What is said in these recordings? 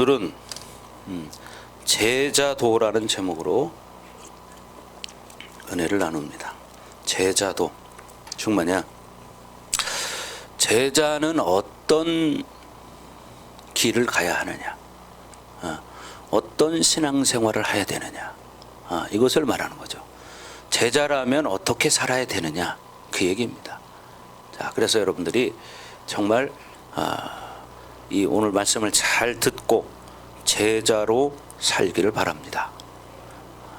오늘은 제자도라는 제목으로 은혜를 나눕니다. 제자도 즉 뭐냐, 제자는 어떤 길을 가야 하느냐, 어떤 신앙생활을 해야 되느냐, 이것을 말하는 거죠. 제자라면 어떻게 살아야 되느냐, 그 얘기입니다. 자, 그래서 여러분들이 정말 이 오늘 말씀을 잘 듣고 제자로 살기를 바랍니다.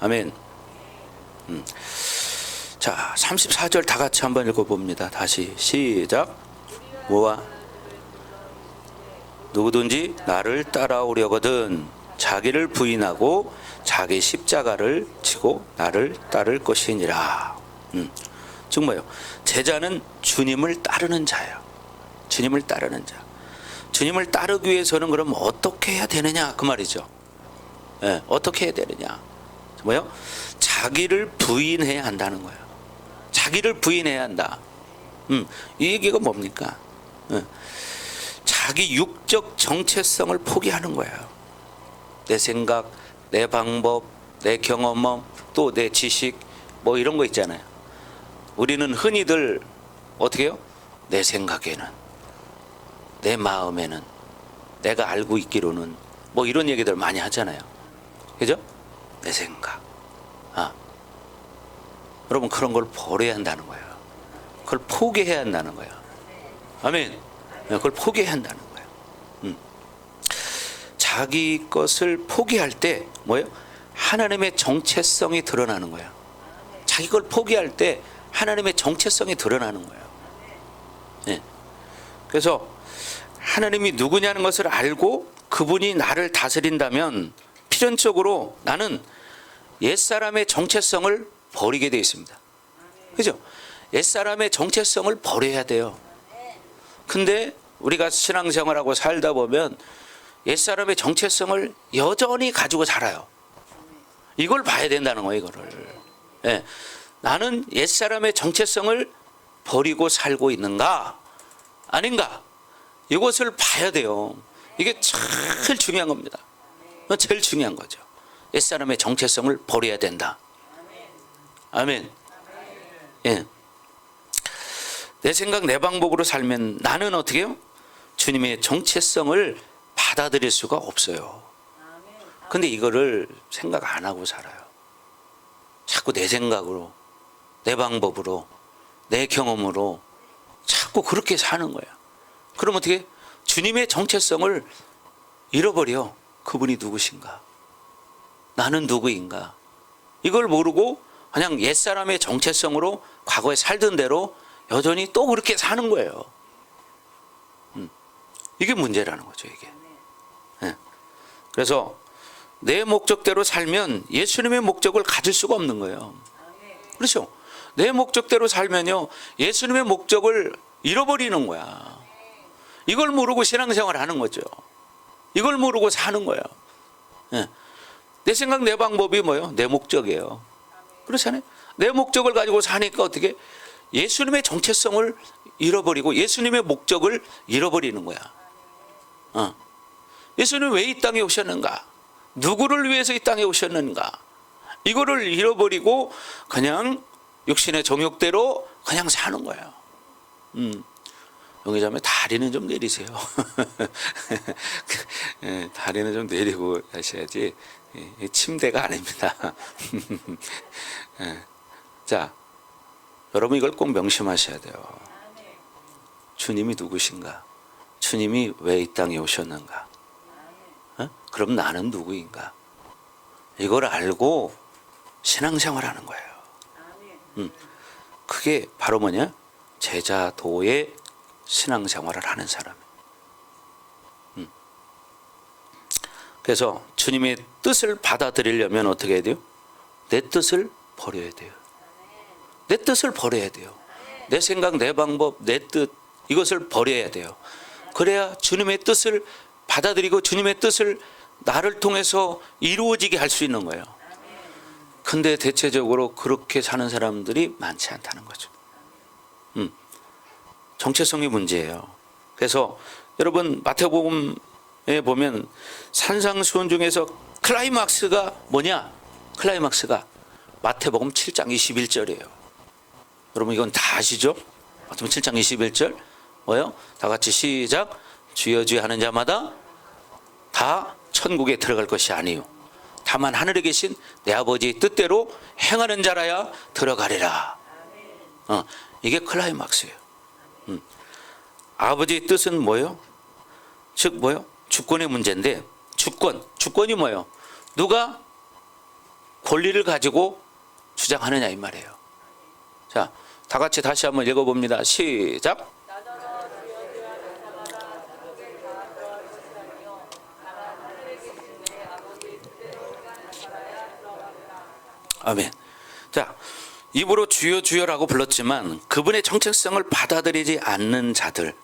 아멘. 자, 34절 다 같이 한번 읽어봅니다. 다시 시작. 뭐와 누구든지 나를 따라오려거든 자기를 부인하고 자기 십자가를 지고 나를 따를 것이니라. 즉 뭐예요? 제자는 주님을 따르는 자예요. 주님을 따르는 자. 주님을 따르기 위해서는 그럼 어떻게 해야 되느냐, 그 말이죠. 네, 어떻게 해야 되느냐? 뭐요? 자기를 부인해야 한다는 거예요. 자기를 부인해야 한다. 이 얘기가 뭡니까? 자기 육적 정체성을 포기하는 거예요. 내 생각, 내 방법, 내 경험, 또 내 지식, 뭐 이런 거 있잖아요. 우리는 흔히들 어떻게 해요? 내 생각에는, 내 마음에는, 내가 알고 있기로는, 뭐 이런 얘기들 많이 하잖아요. 그죠? 내 생각. 여러분, 그런 걸 버려야 한다는 거예요. 그걸 포기해야 한다는 거예요. 아멘. 그걸 포기해야 한다는 거예요. 자기 것을 포기할 때 뭐예요? 하나님의 정체성이 드러나는 거예요. 자기 걸 포기할 때 하나님의 정체성이 드러나는 거예요. 네. 그래서 하나님이 누구냐는 것을 알고 그분이 나를 다스린다면 필연적으로 나는 옛사람의 정체성을 버리게 되어 있습니다. 그죠? 옛사람의 정체성을 버려야 돼요. 근데 우리가 신앙생활하고 살다 보면 옛사람의 정체성을 여전히 가지고 살아요. 이걸 봐야 된다는 거예요, 이거를. 네. 나는 옛사람의 정체성을 버리고 살고 있는가 아닌가, 이것을 봐야 돼요. 이게 제일 중요한 겁니다. 제일 중요한 거죠. 옛사람의 정체성을 버려야 된다. 아멘. 예. 내 생각, 내 방법으로 살면 나는 어떻게 해요? 주님의 정체성을 받아들일 수가 없어요. 근데 이거를 생각 안 하고 살아요. 자꾸 내 생각으로, 내 방법으로, 내 경험으로 자꾸 그렇게 사는 거예요. 그럼 어떻게? 주님의 정체성을 잃어버려. 그분이 누구신가? 나는 누구인가? 이걸 모르고 그냥 옛사람의 정체성으로 과거에 살던 대로 여전히 또 그렇게 사는 거예요. 이게 문제라는 거죠, 이게. 네. 그래서 내 목적대로 살면 예수님의 목적을 가질 수가 없는 거예요. 그렇죠? 내 목적대로 살면요, 예수님의 목적을 잃어버리는 거야. 이걸 모르고 신앙생활을 하는 거죠. 이걸 모르고 사는 거예요. 네. 내 생각, 내 방법이 뭐예요? 내 목적이에요. 그렇잖아요. 내 목적을 가지고 사니까 어떻게? 예수님의 정체성을 잃어버리고 예수님의 목적을 잃어버리는 거야. 예수님은 왜 이 땅에 오셨는가? 누구를 위해서 이 땅에 오셨는가? 이거를 잃어버리고 그냥 육신의 정욕대로 그냥 사는 거예요. 용의자매 다리는 좀 내리세요. 다리는 좀 내리고 하셔야지. 침대가 아닙니다. 자, 여러분 이걸 꼭 명심하셔야 돼요. 주님이 누구신가? 주님이 왜 이 땅에 오셨는가? 그럼 나는 누구인가? 이걸 알고 신앙생활하는 거예요. 그게 바로 뭐냐? 제자도의 신앙생활을 하는 사람. 그래서 주님의 뜻을 받아들이려면 어떻게 해야 돼요? 내 뜻을 버려야 돼요. 내 뜻을 버려야 돼요. 내 생각, 내 방법, 내 뜻, 이것을 버려야 돼요. 그래야 주님의 뜻을 받아들이고 주님의 뜻을 나를 통해서 이루어지게 할 수 있는 거예요. 근데 대체적으로 그렇게 사는 사람들이 많지 않다는 거죠. 정체성이 문제예요. 그래서 여러분 마태복음에 보면 산상수훈 중에서 클라이막스가 뭐냐? 클라이막스가 마태복음 7장 21절이에요. 여러분 이건 다 아시죠? 마태복음 7장 21절 뭐요? 다 같이 시작. 주여 주여 하는 자마다 다 천국에 들어갈 것이 아니요 다만 하늘에 계신 내 아버지의 뜻대로 행하는 자라야 들어가리라. 이게 클라이막스예요. 아버지의 뜻은 뭐예요? 즉 뭐예요? 주권의 문제인데 주권이 뭐예요? 누가 권리를 가지고 주장하느냐 이 말이에요. 자, 다 같이 다시 한번 읽어봅니다. 시작. 아멘. 자, 입으로 주여 주여라고 불렀지만 그분의 정체성을 받아들이지 않는 자들,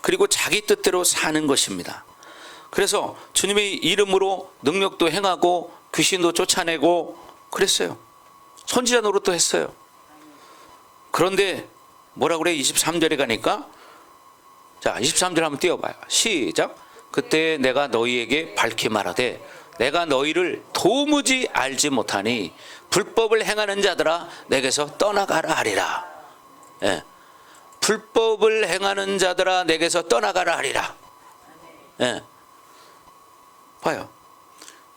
그리고 자기 뜻대로 사는 것입니다. 그래서 주님의 이름으로 능력도 행하고 귀신도 쫓아내고 그랬어요. 선지자 노릇도 했어요. 그런데 뭐라 그래? 23절에 가니까, 자 23절 한번 띄워봐요. 시작. 그때 내가 너희에게 밝히 말하되 내가 너희를 도무지 알지 못하니 불법을 행하는 자들아 내게서 떠나가라 하리라. 예. 불법을 행하는 자들아 내게서 떠나가라 하리라. 예. 봐요.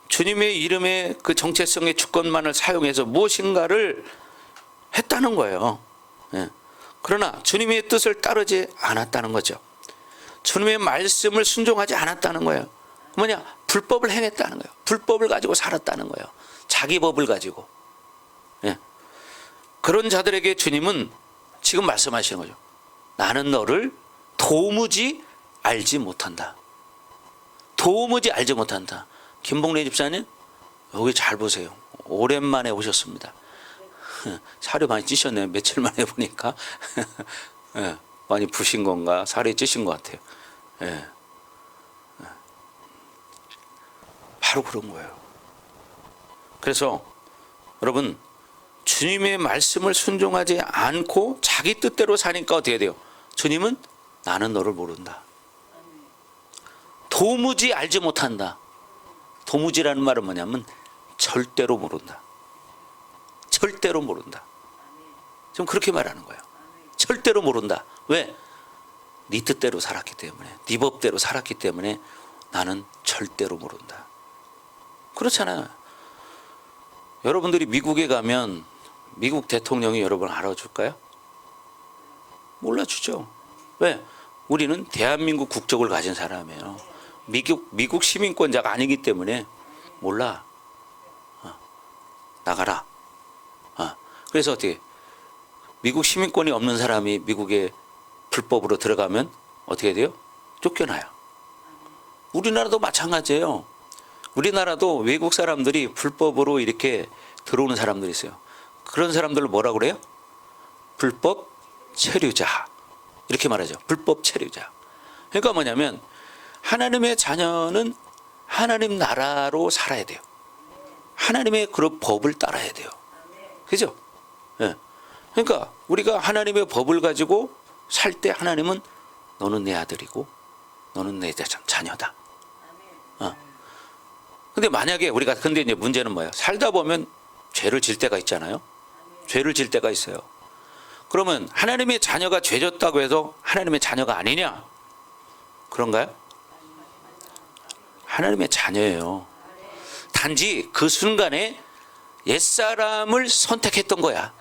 주님의 이름의 그 정체성의 주권만을 사용해서 무엇인가를 했다는 거예요. 예. 그러나 주님의 뜻을 따르지 않았다는 거죠. 주님의 말씀을 순종하지 않았다는 거예요. 뭐냐? 불법을 행했다는 거예요. 불법을 가지고 살았다는 거예요. 자기 법을 가지고. 예. 그런 자들에게 주님은 지금 말씀하시는 거죠. 나는 너를 도무지 알지 못한다. 도무지 알지 못한다. 김봉래 집사님 여기 잘 보세요. 오랜만에 오셨습니다. 살이 많이 찌셨네요. 며칠 만에 보니까. 예. 많이 부신 건가 살이 찌신 것 같아요. 예. 바로 그런 거예요. 그래서 여러분 주님의 말씀을 순종하지 않고 자기 뜻대로 사니까 어떻게 돼요? 주님은 나는 너를 모른다. 도무지 알지 못한다. 도무지라는 말은 뭐냐면 절대로 모른다. 절대로 모른다. 좀 그렇게 말하는 거예요. 절대로 모른다. 왜? 네 뜻대로 살았기 때문에, 네 법대로 살았기 때문에 나는 절대로 모른다. 그렇잖아요. 여러분들이 미국에 가면 미국 대통령이 여러분 알아줄까요? 몰라주죠. 왜? 우리는 대한민국 국적을 가진 사람이에요. 미국 시민권자가 아니기 때문에 몰라. 나가라. 그래서 어떻게 미국 시민권이 없는 사람이 미국에 불법으로 들어가면 어떻게 돼요? 쫓겨나요. 우리나라도 마찬가지예요. 우리나라도 외국 사람들이 불법으로 이렇게 들어오는 사람들이 있어요. 그런 사람들을 뭐라고 그래요? 불법 체류자. 이렇게 말하죠. 불법 체류자. 그러니까 뭐냐면 하나님의 자녀는 하나님 나라로 살아야 돼요. 하나님의 그런 법을 따라야 돼요. 그죠? 예. 그러니까 우리가 하나님의 법을 가지고 살 때 하나님은 너는 내 아들이고 너는 내 자녀다. 근데 만약에 우리가 근데 이제 문제는 뭐예요? 살다 보면 죄를 질 때가 있잖아요. 죄를 질 때가 있어요. 그러면 하나님의 자녀가 죄 졌다고 해서 하나님의 자녀가 아니냐? 그런가요? 하나님의 자녀예요. 단지 그 순간에 옛사람을 선택했던 거야.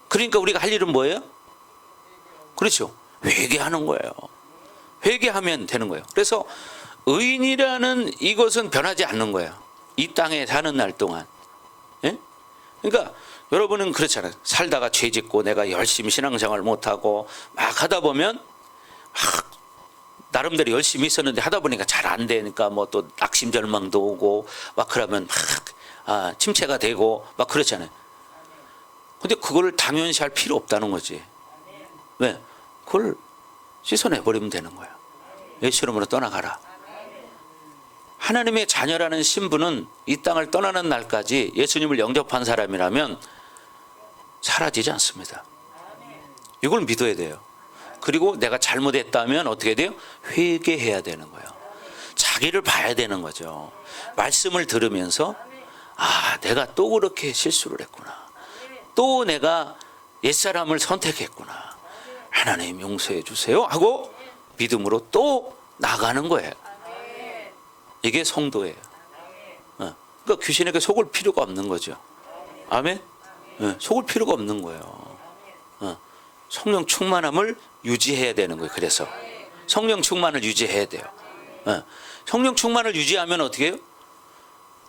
그러니까 우리가 할 일은 뭐예요? 그렇죠. 회개하는 거예요. 회개하면 되는 거예요. 그래서 의인이라는 이것은 변하지 않는 거예요. 이 땅에 사는 날 동안. 예? 그러니까 여러분은 그렇잖아요. 살다가 죄 짓고 내가 열심히 신앙생활 못하고 막 하다 보면 막 나름대로 열심히 있었는데 하다 보니까 잘 안 되니까 뭐 또 낙심절망도 오고 막 그러면 막 침체가 되고 막 그렇잖아요. 근데 그걸 당연시할 필요 없다는 거지. 왜? 그걸 씻어내버리면 되는 거예요. 예수 이름으로 떠나가라. 하나님의 자녀라는 신분은 이 땅을 떠나는 날까지 예수님을 영접한 사람이라면 사라지지 않습니다. 이걸 믿어야 돼요. 그리고 내가 잘못했다면 어떻게 돼요? 회개해야 되는 거예요. 자기를 봐야 되는 거죠. 말씀을 들으면서 아, 내가 또 그렇게 실수를 했구나. 또 내가 옛사람을 선택했구나. 하나님 용서해 주세요 하고 믿음으로 또 나가는 거예요. 이게 성도예요. 그러니까 귀신에게 속을 필요가 없는 거죠. 아멘? 속을 필요가 없는 거예요. 성령 충만함을 유지해야 되는 거예요. 그래서 성령 충만을 유지해야 돼요. 성령 충만을 유지하면 어떻게 해요?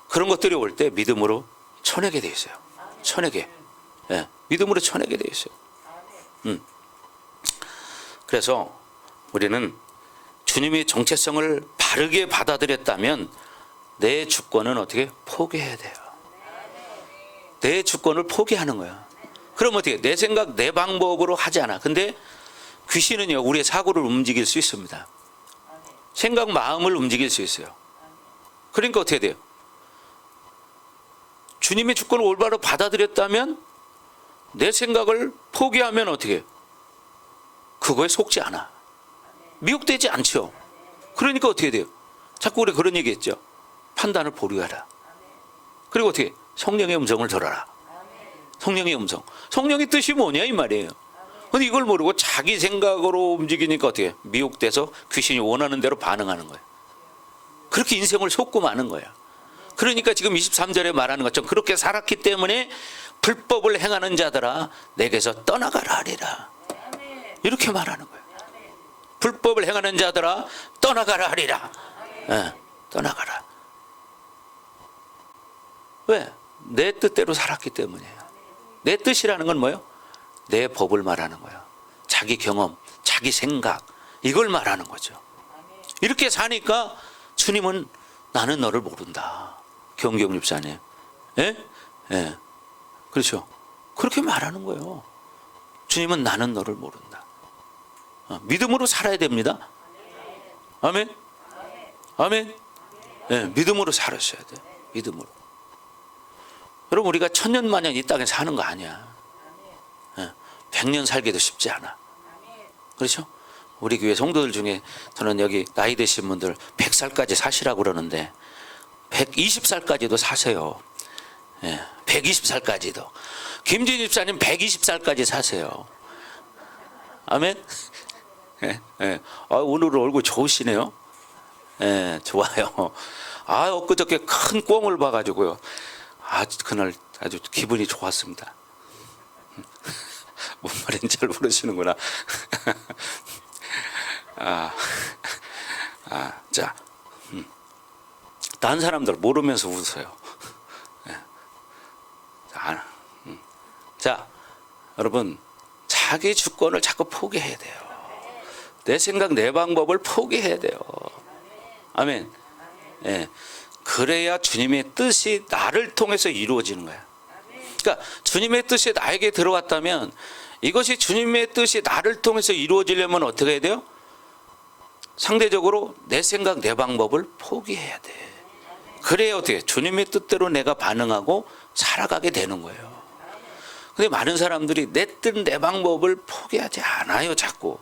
그런 것들이 올 때 믿음으로 쳐내게 돼 있어요. 쳐내게. 믿음으로 쳐내게 돼 있어요. 그래서 우리는 주님의 정체성을 바르게 받아들였다면 내 주권은 어떻게 포기해야 돼요. 내 주권을 포기하는 거야. 그럼 어떻게 내 생각 내 방법으로 하지 않아. 근데 귀신은요 우리의 사고를 움직일 수 있습니다. 생각 마음을 움직일 수 있어요. 그러니까 어떻게 돼요? 주님의 주권을 올바로 받아들였다면 내 생각을 포기하면 어떻게 해요? 그거에 속지 않아. 미혹되지 않죠. 그러니까 어떻게 돼요? 자꾸 우리 그런 얘기 했죠. 판단을 보류하라. 그리고 어떻게 성령의 음성을 들어라. 성령의 음성. 성령의 뜻이 뭐냐 이 말이에요. 근데 이걸 모르고 자기 생각으로 움직이니까 어떻게 미혹돼서 귀신이 원하는 대로 반응하는 거예요. 그렇게 인생을 속고 마는 거야. 그러니까 지금 23절에 말하는 것처럼 그렇게 살았기 때문에 불법을 행하는 자들아 내게서 떠나가라 하리라. 이렇게 말하는 거예요. 불법을 행하는 자들아 떠나가라 하리라. 떠나가라. 왜? 내 뜻대로 살았기 때문이에요. 내 뜻이라는 건 뭐예요? 내 법을 말하는 거예요. 자기 경험, 자기 생각 이걸 말하는 거죠. 이렇게 사니까 주님은 나는 너를 모른다. 경경 집사님. 그렇죠. 그렇게 말하는 거예요. 주님은 나는 너를 모른다. 믿음으로 살아야 됩니다. 아멘. 아멘. 믿음으로 살아셔야 돼요. 믿음으로. 여러분 우리가 천년만년 이 땅에 사는 거 아니야. 100년 살기도 쉽지 않아. 그렇죠? 우리 교회 성도들 중에 저는 여기 나이 드신 분들 100살까지 사시라고 그러는데 120살까지도 사세요. 120살까지도. 김진 집사님 120살까지 사세요. 아멘. 오늘 얼굴 좋으시네요. 좋아요. 엊그저께 큰 꿩을 봐가지고요. 그날 아주 기분이 좋았습니다. 뭔 말인지 잘 모르시는구나. 자, 다른 사람들 모르면서 웃어요. 자, 여러분 자기 주권을 자꾸 포기해야 돼요. 내 생각, 내 방법을 포기해야 돼요. 아멘. 그래야 주님의 뜻이 나를 통해서 이루어지는 거야. 그러니까 주님의 뜻이 나에게 들어왔다면 이것이 주님의 뜻이 나를 통해서 이루어지려면 어떻게 해야 돼요? 상대적으로 내 생각, 내 방법을 포기해야 돼. 그래야 어떻게 주님의 뜻대로 내가 반응하고 살아가게 되는 거예요. 근데 많은 사람들이 내 뜻, 내 방법을 포기하지 않아요, 자꾸.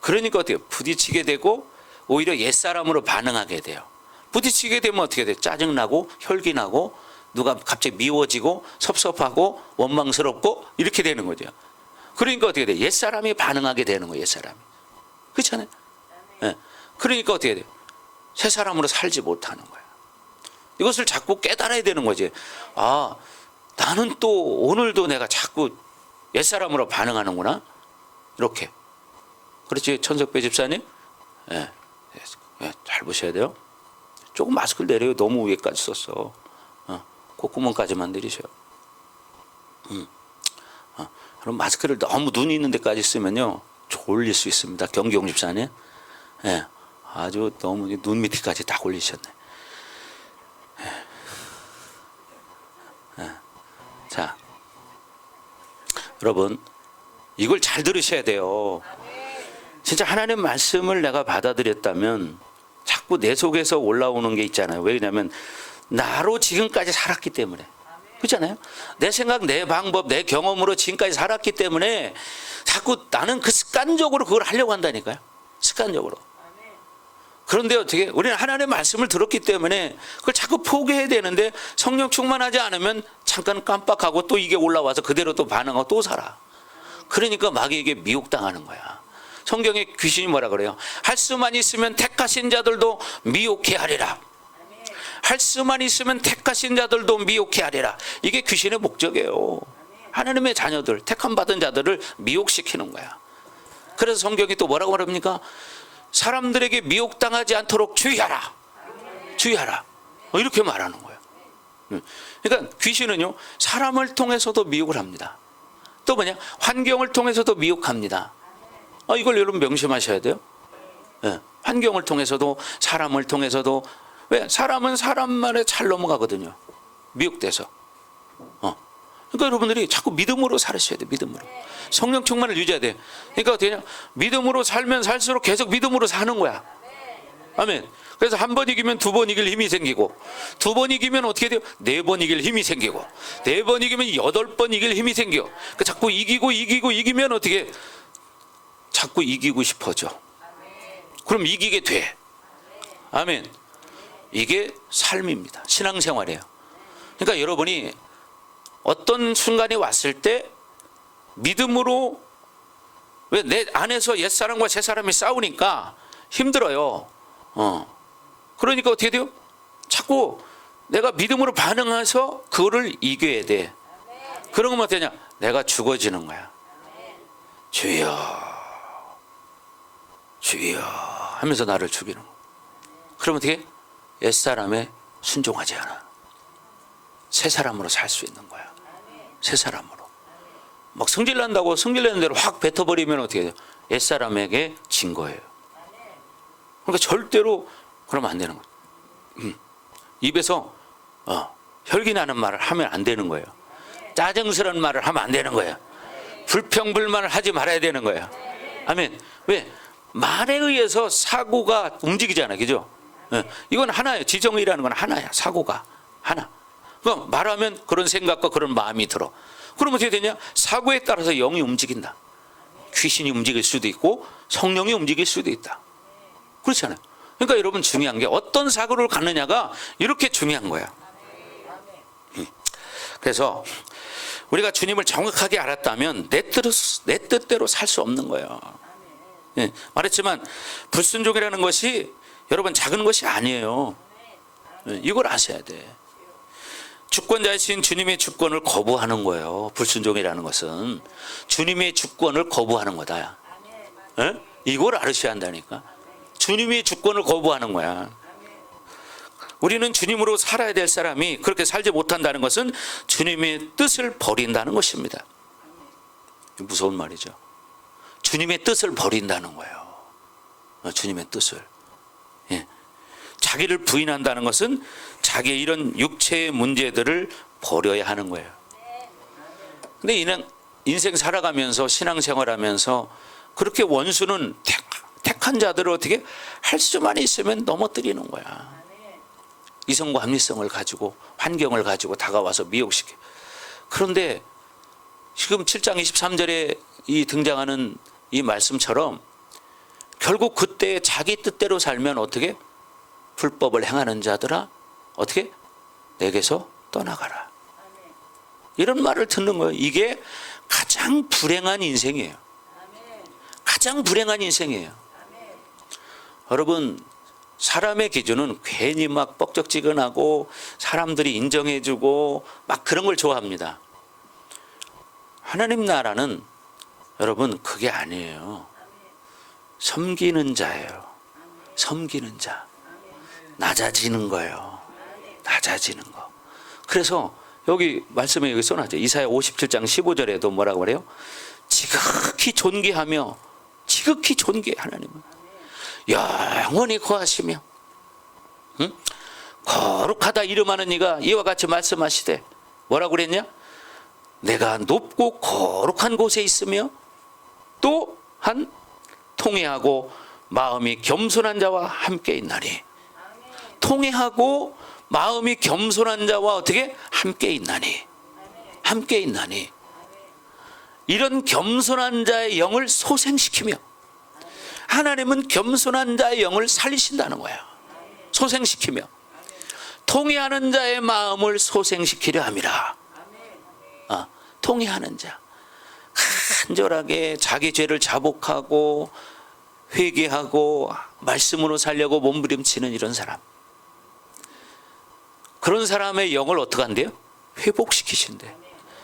그러니까 어떻게 부딪히게 되고 오히려 옛사람으로 반응하게 돼요. 부딪히게 되면 어떻게 돼요? 짜증나고 혈기나고 누가 갑자기 미워지고 섭섭하고 원망스럽고 이렇게 되는 거죠. 그러니까 어떻게 돼요? 옛사람이 반응하게 되는 거예요, 옛사람이. 그렇잖아요. 그러니까 어떻게 돼요? 새 사람으로 살지 못하는 거예요. 이것을 자꾸 깨달아야 되는 거지. 나는 또 오늘도 내가 자꾸 옛사람으로 반응하는구나. 이렇게. 그렇지, 천석배 집사님? 잘 보셔야 돼요. 조금 마스크를 내려요. 너무 위에까지 썼어. 콧구멍까지만 내리셔요. 그럼 마스크를 너무 눈 있는 데까지 쓰면요 졸릴 수 있습니다. 경경 집사님. 아주 너무 눈 밑에까지 딱 올리셨네. 자, 여러분 이걸 잘 들으셔야 돼요. 진짜 하나님 말씀을 내가 받아들였다면 자꾸 내 속에서 올라오는 게 있잖아요. 왜냐하면 나로 지금까지 살았기 때문에. 그렇잖아요. 내 생각, 내 방법, 내 경험으로 지금까지 살았기 때문에 자꾸 나는 그 습관적으로 그걸 하려고 한다니까요. 습관적으로. 그런데 어떻게 우리는 하나님의 말씀을 들었기 때문에 그걸 자꾸 포기해야 되는데 성령 충만하지 않으면 잠깐 깜빡하고 또 이게 올라와서 그대로 또 반응하고 또 살아. 그러니까 마귀에게 미혹당하는 거야. 성경에 귀신이 뭐라 그래요? 할 수만 있으면 택하신 자들도 미혹해 하리라. 할 수만 있으면 택하신 자들도 미혹해 하리라. 이게 귀신의 목적이에요. 하나님의 자녀들, 택함 받은 자들을 미혹시키는 거야. 그래서 성경이 또 뭐라고 말합니까? 사람들에게 미혹당하지 않도록 주의하라. 주의하라. 이렇게 말하는 거예요. 그러니까 귀신은요, 사람을 통해서도 미혹을 합니다. 또 뭐냐? 환경을 통해서도 미혹합니다. 이걸 여러분 명심하셔야 돼요. 네. 환경을 통해서도, 사람을 통해서도. 왜? 사람은 사람 말에 잘 넘어가거든요. 미혹돼서. 그러니까 여러분들이 자꾸 믿음으로 살으셔야 돼요. 믿음으로. 성령 충만을 유지해야 돼요. 그러니까 어떻게 되냐? 믿음으로 살면 살수록 계속 믿음으로 사는 거야. 아멘. 그래서 한 번 이기면 두 번 이길 힘이 생기고, 두 번 이기면 어떻게 돼요? 네 번 이길 힘이 생기고, 네 번 이기면 8번 이길 힘이 생겨. 그 자꾸 이기면 어떻게? 자꾸 이기고 싶어져. 그럼 이기게 돼. 아멘. 이게 삶입니다. 신앙생활이에요. 그러니까 여러분이 어떤 순간이 왔을 때 믿음으로, 왜 내 안에서 옛사람과 새사람이 싸우니까 힘들어요. 그러니까 어떻게 돼요? 자꾸 내가 믿음으로 반응해서 그거를 이겨야 돼. 그러면 어떻게 되냐? 내가 죽어지는 거야. 주여 주여 하면서 나를 죽이는 거야. 그러면 어떻게? 옛사람에 순종하지 않아. 새사람으로 살 수 있는 거야. 새사람으로. 막 성질난다고 성질내는 대로 확 뱉어버리면 어떻게 돼요? 옛사람에게 진 거예요. 그러니까 절대로 그러면 안 되는 거예요. 입에서 혈기나는 말을 하면 안 되는 거예요. 짜증스러운 말을 하면 안 되는 거예요. 불평불만을 하지 말아야 되는 거예요. 아멘. 왜? 말에 의해서 사고가 움직이잖아요. 그죠? 이건 하나예요. 지정의라는 건 하나야. 사고가 하나. 그럼 말하면 그런 생각과 그런 마음이 들어. 그러면 어떻게 되냐? 사고에 따라서 영이 움직인다. 귀신이 움직일 수도 있고 성령이 움직일 수도 있다. 그렇잖아요. 그러니까 여러분 중요한 게 어떤 사고를 갖느냐가 이렇게 중요한 거야. 그래서 우리가 주님을 정확하게 알았다면 내 뜻대로 살 수 없는 거예요. 말했지만 불순종이라는 것이 여러분 작은 것이 아니에요. 이걸 아셔야 돼. 주권자이신 주님의 주권을 거부하는 거예요. 불순종이라는 것은 주님의 주권을 거부하는 거다. 이걸 알으셔야 한다니까. 주님의 주권을 거부하는 거야. 우리는 주님으로 살아야 될 사람이 그렇게 살지 못한다는 것은 주님의 뜻을 버린다는 것입니다. 무서운 말이죠. 주님의 뜻을 버린다는 거예요. 주님의 뜻을. 자기를 부인한다는 것은 자기의 이런 육체의 문제들을 버려야 하는 거예요. 근데 이는 인생 살아가면서 신앙생활하면서 그렇게 원수는 택한 자들을 어떻게 할 수만 있으면 넘어뜨리는 거야. 이성과 합리성을 가지고 환경을 가지고 다가와서 미혹시켜. 그런데 지금 7장 23절에 이 등장하는 이 말씀처럼 결국 그때 자기 뜻대로 살면 어떻게? 불법을 행하는 자들아 어떻게? 내게서 떠나가라. 이런 말을 듣는 거예요. 이게 가장 불행한 인생이에요. 가장 불행한 인생이에요. 여러분 사람의 기준은 괜히 막 뻑적지근하고 사람들이 인정해주고 막 그런 걸 좋아합니다. 하나님 나라는 여러분 그게 아니에요. 섬기는 자예요. 섬기는 자. 낮아지는 거예요. 낮아지는 거. 그래서 여기 말씀에 여기 써놨죠. 이사야 57장 15절에도 뭐라고 그래요? 지극히 존귀하며 지극히 존귀해 하나님은 영원히 거하시며 거룩하다 이름하는 이가 이와 같이 말씀하시되 뭐라고 그랬냐? 내가 높고 거룩한 곳에 있으며 또한 통회하고 마음이 겸손한 자와 함께 있나니. 통회하고 마음이 겸손한 자와 어떻게? 함께 있나니. 함께 있나니. 이런 겸손한 자의 영을 소생시키며 하나님은 겸손한 자의 영을 살리신다는 거예요. 소생시키며 통회하는 자의 마음을 소생시키려 함이라. 통회하는 자, 간절하게 자기 죄를 자복하고 회개하고 말씀으로 살려고 몸부림치는 이런 사람, 그런 사람의 영을 어떻게 한대요? 회복시키신대,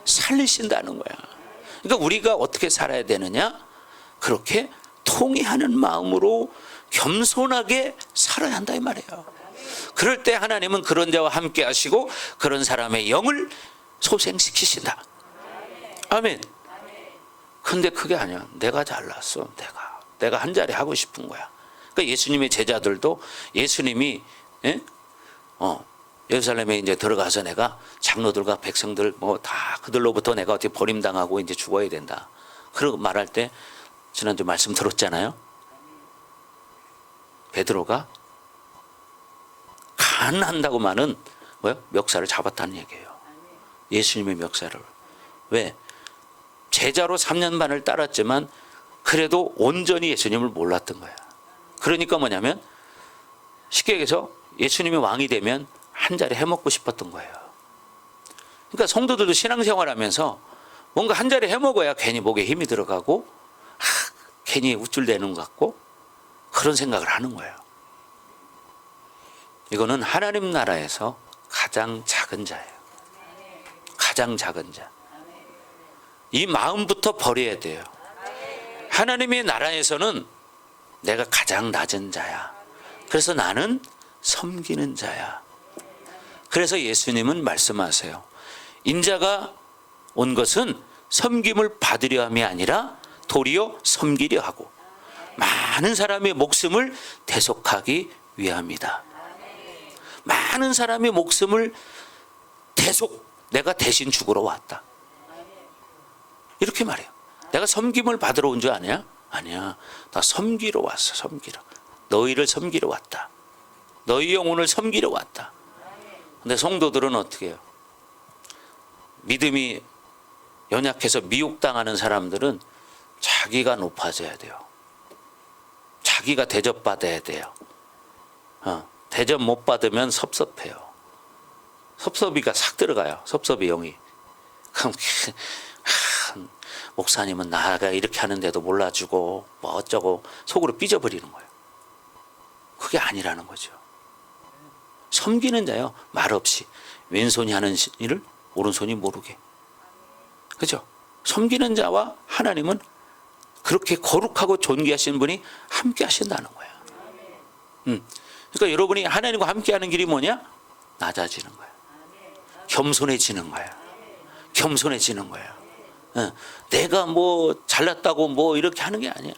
살리신다는 거야. 그러니까 우리가 어떻게 살아야 되느냐? 그렇게 통회하는 마음으로 겸손하게 살아야 한다 이 말이에요. 그럴 때 하나님은 그런 자와 함께 하시고 그런 사람의 영을 소생시키신다. 아멘. 근데 그게 아니야. 내가 잘났어. 내가 한 자리 하고 싶은 거야. 그러니까 예수님의 제자들도 예수님이 예루살렘에 이제 들어가서 내가 장로들과 백성들 뭐 다 그들로부터 내가 어떻게 버림당하고 이제 죽어야 된다. 그러고 말할 때 지난주 말씀 들었잖아요. 베드로가 간한다고만은 뭐요? 멱살을 잡았다는 얘기예요. 예수님의 멱살을. 왜? 제자로 3년 반을 따랐지만 그래도 온전히 예수님을 몰랐던 거야. 그러니까 뭐냐면 쉽게 얘기해서 예수님이 왕이 되면 한 자리 해먹고 싶었던 거예요. 그러니까 성도들도 신앙생활하면서 뭔가 한 자리 해먹어야 괜히 목에 힘이 들어가고 괜히 우쭐대는 것 같고 그런 생각을 하는 거예요. 이거는 하나님 나라에서 가장 작은 자예요. 가장 작은 자. 이 마음부터 버려야 돼요. 하나님의 나라에서는 내가 가장 낮은 자야. 그래서 나는 섬기는 자야. 그래서 예수님은 말씀하세요. 인자가 온 것은 섬김을 받으려 함이 아니라 도리어 섬기려 하고 많은 사람의 목숨을 대속하기 위함이다. 많은 사람의 목숨을 내가 대신 죽으러 왔다. 이렇게 말해요. 내가 섬김을 받으러 온 줄 아냐? 아니야. 나 섬기러 왔어. 섬기러. 너희를 섬기러 왔다. 너희 영혼을 섬기러 왔다. 근데 성도들은 어떻게 해요? 믿음이 연약해서 미혹당하는 사람들은 자기가 높아져야 돼요. 자기가 대접받아야 돼요. 대접 못 받으면 섭섭해요. 섭섭이가 싹 들어가요. 섭섭이 영이. 그럼 목사님은 나가 이렇게 하는데도 몰라주고 뭐 어쩌고 속으로 삐져버리는 거예요. 그게 아니라는 거죠. 섬기는 자요. 말없이 왼손이 하는 일을 오른손이 모르게. 그죠? 섬기는 자와 하나님은 그렇게 거룩하고 존귀하신 분이 함께 하신다는 거야. 그러니까 여러분이 하나님과 함께 하는 길이 뭐냐? 낮아지는 거야. 겸손해지는 거야. 겸손해지는 거야. 내가 뭐 잘났다고 뭐 이렇게 하는 게 아니야.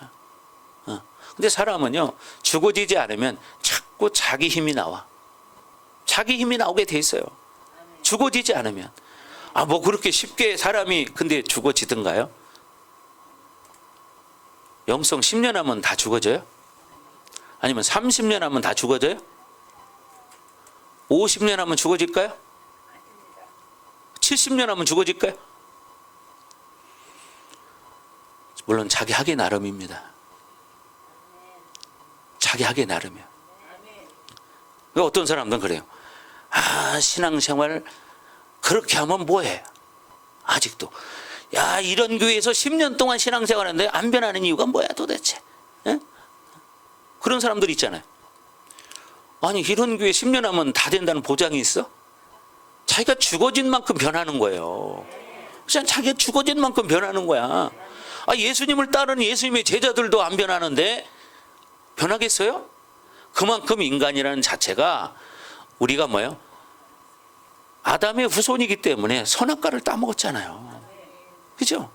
근데 사람은요, 죽어지지 않으면 자꾸 자기 힘이 나와. 자기 힘이 나오게 돼 있어요. 죽어지지 않으면. 뭐 그렇게 쉽게 사람이 근데 죽어지던가요? 영성 10년 하면 다 죽어져요? 아니면 30년 하면 다 죽어져요? 50년 하면 죽어질까요? 70년 하면 죽어질까요? 물론 자기 하기 나름입니다. 자기 하기 나름이에요. 어떤 사람들은 그래요. 신앙생활 그렇게 하면 뭐해? 아직도. 이런 교회에서 10년 동안 신앙생활 하는데 안 변하는 이유가 뭐야 도대체? 에? 그런 사람들 있잖아요. 아니 이런 교회 10년 하면 다 된다는 보장이 있어? 자기가 죽어진 만큼 변하는 거예요. 그냥 자기가 죽어진 만큼 변하는 거야. 예수님을 따르는 예수님의 제자들도 안 변하는데 변하겠어요? 그만큼 인간이라는 자체가 우리가 뭐예요? 아담의 후손이기 때문에 선악과를 따먹었잖아요. 그죠?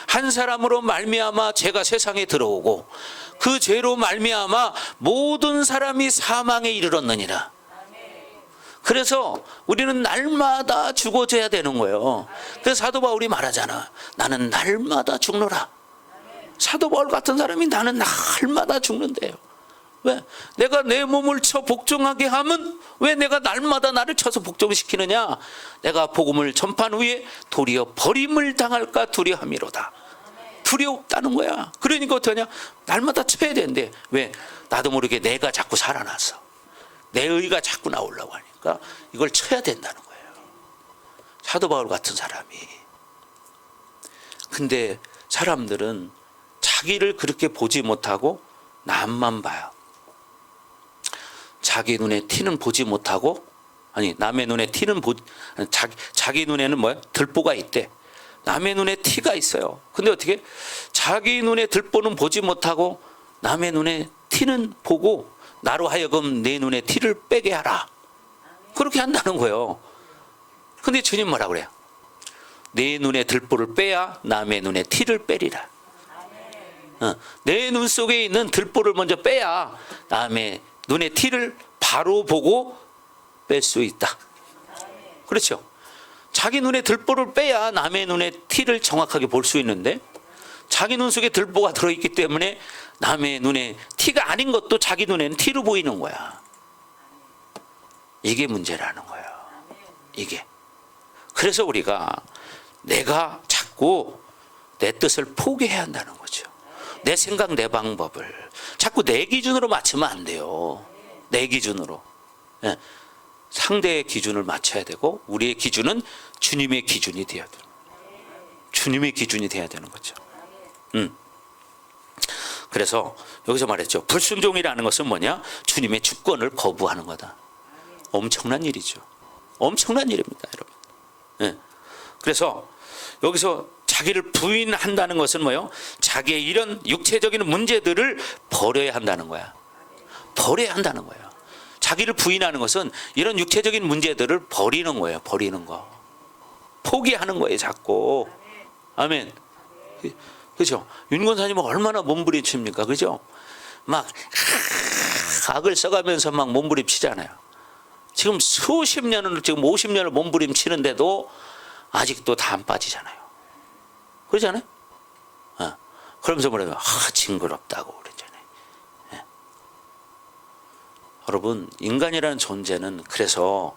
한 사람으로 말미암아 죄가 세상에 들어오고 그 죄로 말미암아 모든 사람이 사망에 이르렀느니라. 그래서 우리는 날마다 죽어져야 되는 거예요. 그래서 사도 바울이 말하잖아. 나는 날마다 죽노라. 사도 바울 같은 사람이 나는 날마다 죽는데요. 왜? 내가 내 몸을 쳐 복종하게 하면 왜 내가 날마다 나를 쳐서 복종시키느냐? 내가 복음을 전파한 후에 도리어 버림을 당할까 두려함이로다. 두려웠다는 거야. 그러니까 어떠냐? 날마다 쳐야 되는데 왜? 나도 모르게 내가 자꾸 살아났어. 내 의가 자꾸 나오려고 하니까 이걸 쳐야 된다는 거예요. 사도 바울 같은 사람이. 근데 사람들은 자기를 그렇게 보지 못하고 남만 봐요. 자기 눈에 티는 보지 못하고, 아니 남의 눈에 티는 자기 눈에는 뭐야? 들보가 있대. 남의 눈에 티가 있어요. 근데 어떻게? 자기 눈에 들보는 보지 못하고 남의 눈에 티는 보고 나로 하여금 내 눈에 티를 빼게 하라. 그렇게 한다는 거예요. 근데 주님 뭐라 그래요? 내 눈에 들보를 빼야 남의 눈에 티를 빼리라. 내 눈 속에 있는 들보를 먼저 빼야 남의 눈에 티를 바로 보고 뺄 수 있다. 그렇죠? 자기 눈에 들보를 빼야 남의 눈에 티를 정확하게 볼 수 있는데, 자기 눈 속에 들보가 들어있기 때문에 남의 눈에 티가 아닌 것도 자기 눈에는 티로 보이는 거야. 이게 문제라는 거예요. 이게. 그래서 우리가 내가 자꾸 내 뜻을 포기해야 한다는 거죠. 내 생각, 내 방법을 자꾸 내 기준으로 맞추면 안 돼요. 내 기준으로. 네. 상대의 기준을 맞춰야 되고 우리의 기준은 주님의 기준이 되어야 돼요. 주님의 기준이 돼야 되는 거죠. 그래서 여기서 말했죠. 불순종이라는 것은 뭐냐? 주님의 주권을 거부하는 거다. 엄청난 일이죠. 엄청난 일입니다, 여러분. 네. 그래서 여기서 자기를 부인한다는 것은 뭐예요? 자기의 이런 육체적인 문제들을 버려야 한다는 거야. 버려야 한다는 거예요. 자기를 부인하는 것은 이런 육체적인 문제들을 버리는 거예요. 버리는 거. 포기하는 거예요, 자꾸. 아멘. 그죠? 윤권사님은 얼마나 몸부림칩니까? 그죠? 막 악을 써가면서 막 몸부림치잖아요. 지금 수십 년을, 지금 50년을 몸부림치는데도 아직도 다 안 빠지잖아요. 그러잖아요? 그러면서 뭐라고? 징그럽다고 그러잖아요. 예. 여러분, 인간이라는 존재는 그래서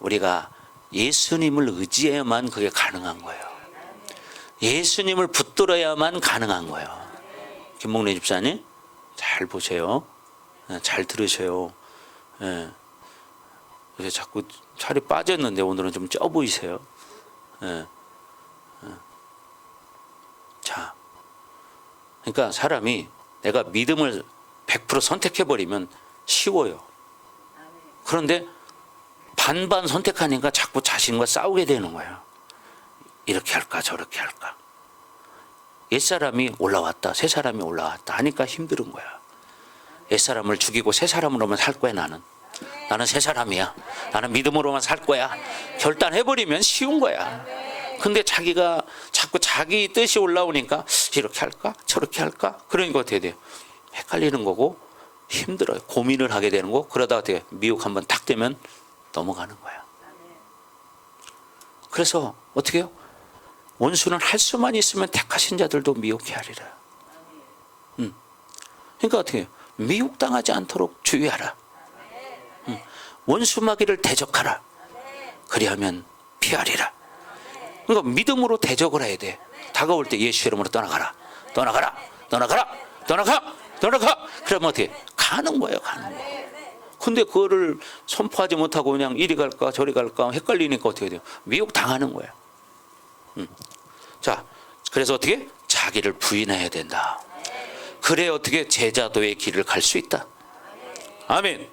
우리가 예수님을 의지해야만 그게 가능한 거예요. 예수님을 붙들어야만 가능한 거예요. 김목래 집사님, 잘 보세요. 잘 들으세요. 예. 요새 자꾸 살이 빠졌는데 오늘은 좀 쪄 보이세요. 예. 자, 그러니까 사람이 내가 믿음을 100% 선택해버리면 쉬워요. 그런데 반반 선택하니까 자꾸 자신과 싸우게 되는 거예요. 이렇게 할까 저렇게 할까. 옛사람이 올라왔다 새 사람이 올라왔다 하니까 힘든 거야. 옛사람을 죽이고 새 사람으로만 살 거야. 나는 새 사람이야. 나는 믿음으로만 살 거야. 결단해버리면 쉬운 거야. 근데 자기가 자꾸 자기 뜻이 올라오니까 이렇게 할까 저렇게 할까. 그러니까 어떻게 돼요? 헷갈리는 거고 힘들어요. 고민을 하게 되는 거. 그러다가 어떻게 미혹 한번 딱 되면 넘어가는 거야. 그래서 어떻게 해요? 원수는 할 수만 있으면 택하신 자들도 미혹해 하리라. 그러니까 어떻게 해요? 미혹당하지 않도록 주의하라. 원수마귀를 대적하라. 그리하면 피하리라. 그러니까 믿음으로 대적을 해야 돼. 다가올 때 예수 이름으로 떠나가라. 떠나가라. 떠나가라. 떠나가. 떠나가. 그러면 어떻게 가는 거예요. 가는 거. 근데 그거를 선포하지 못하고 그냥 이리 갈까 저리 갈까 헷갈리니까 어떻게 돼요? 미혹 당하는 거예요. 자, 그래서 어떻게? 자기를 부인해야 된다. 그래 어떻게 제자도의 길을 갈 수 있다. 아멘.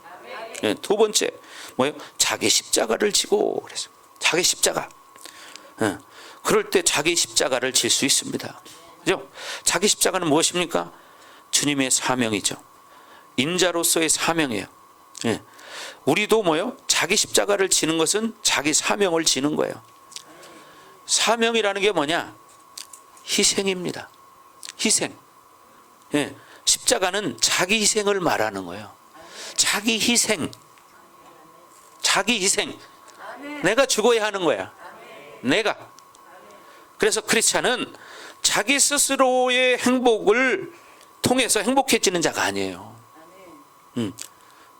네, 두 번째 뭐예요? 자기 십자가를 지고 그래서 자기 십자가. 그럴 때 자기 십자가를 질 수 있습니다. 그죠? 자기 십자가는 무엇입니까? 주님의 사명이죠. 인자로서의 사명이에요. 예. 우리도 뭐요? 자기 십자가를 지는 것은 자기 사명을 지는 거예요. 사명이라는 게 뭐냐? 희생입니다. 희생. 예. 십자가는 자기 희생을 말하는 거예요. 자기 희생. 자기 희생. 내가 죽어야 하는 거야. 내가. 그래서 크리스찬은 자기 스스로의 행복을 통해서 행복해지는 자가 아니에요.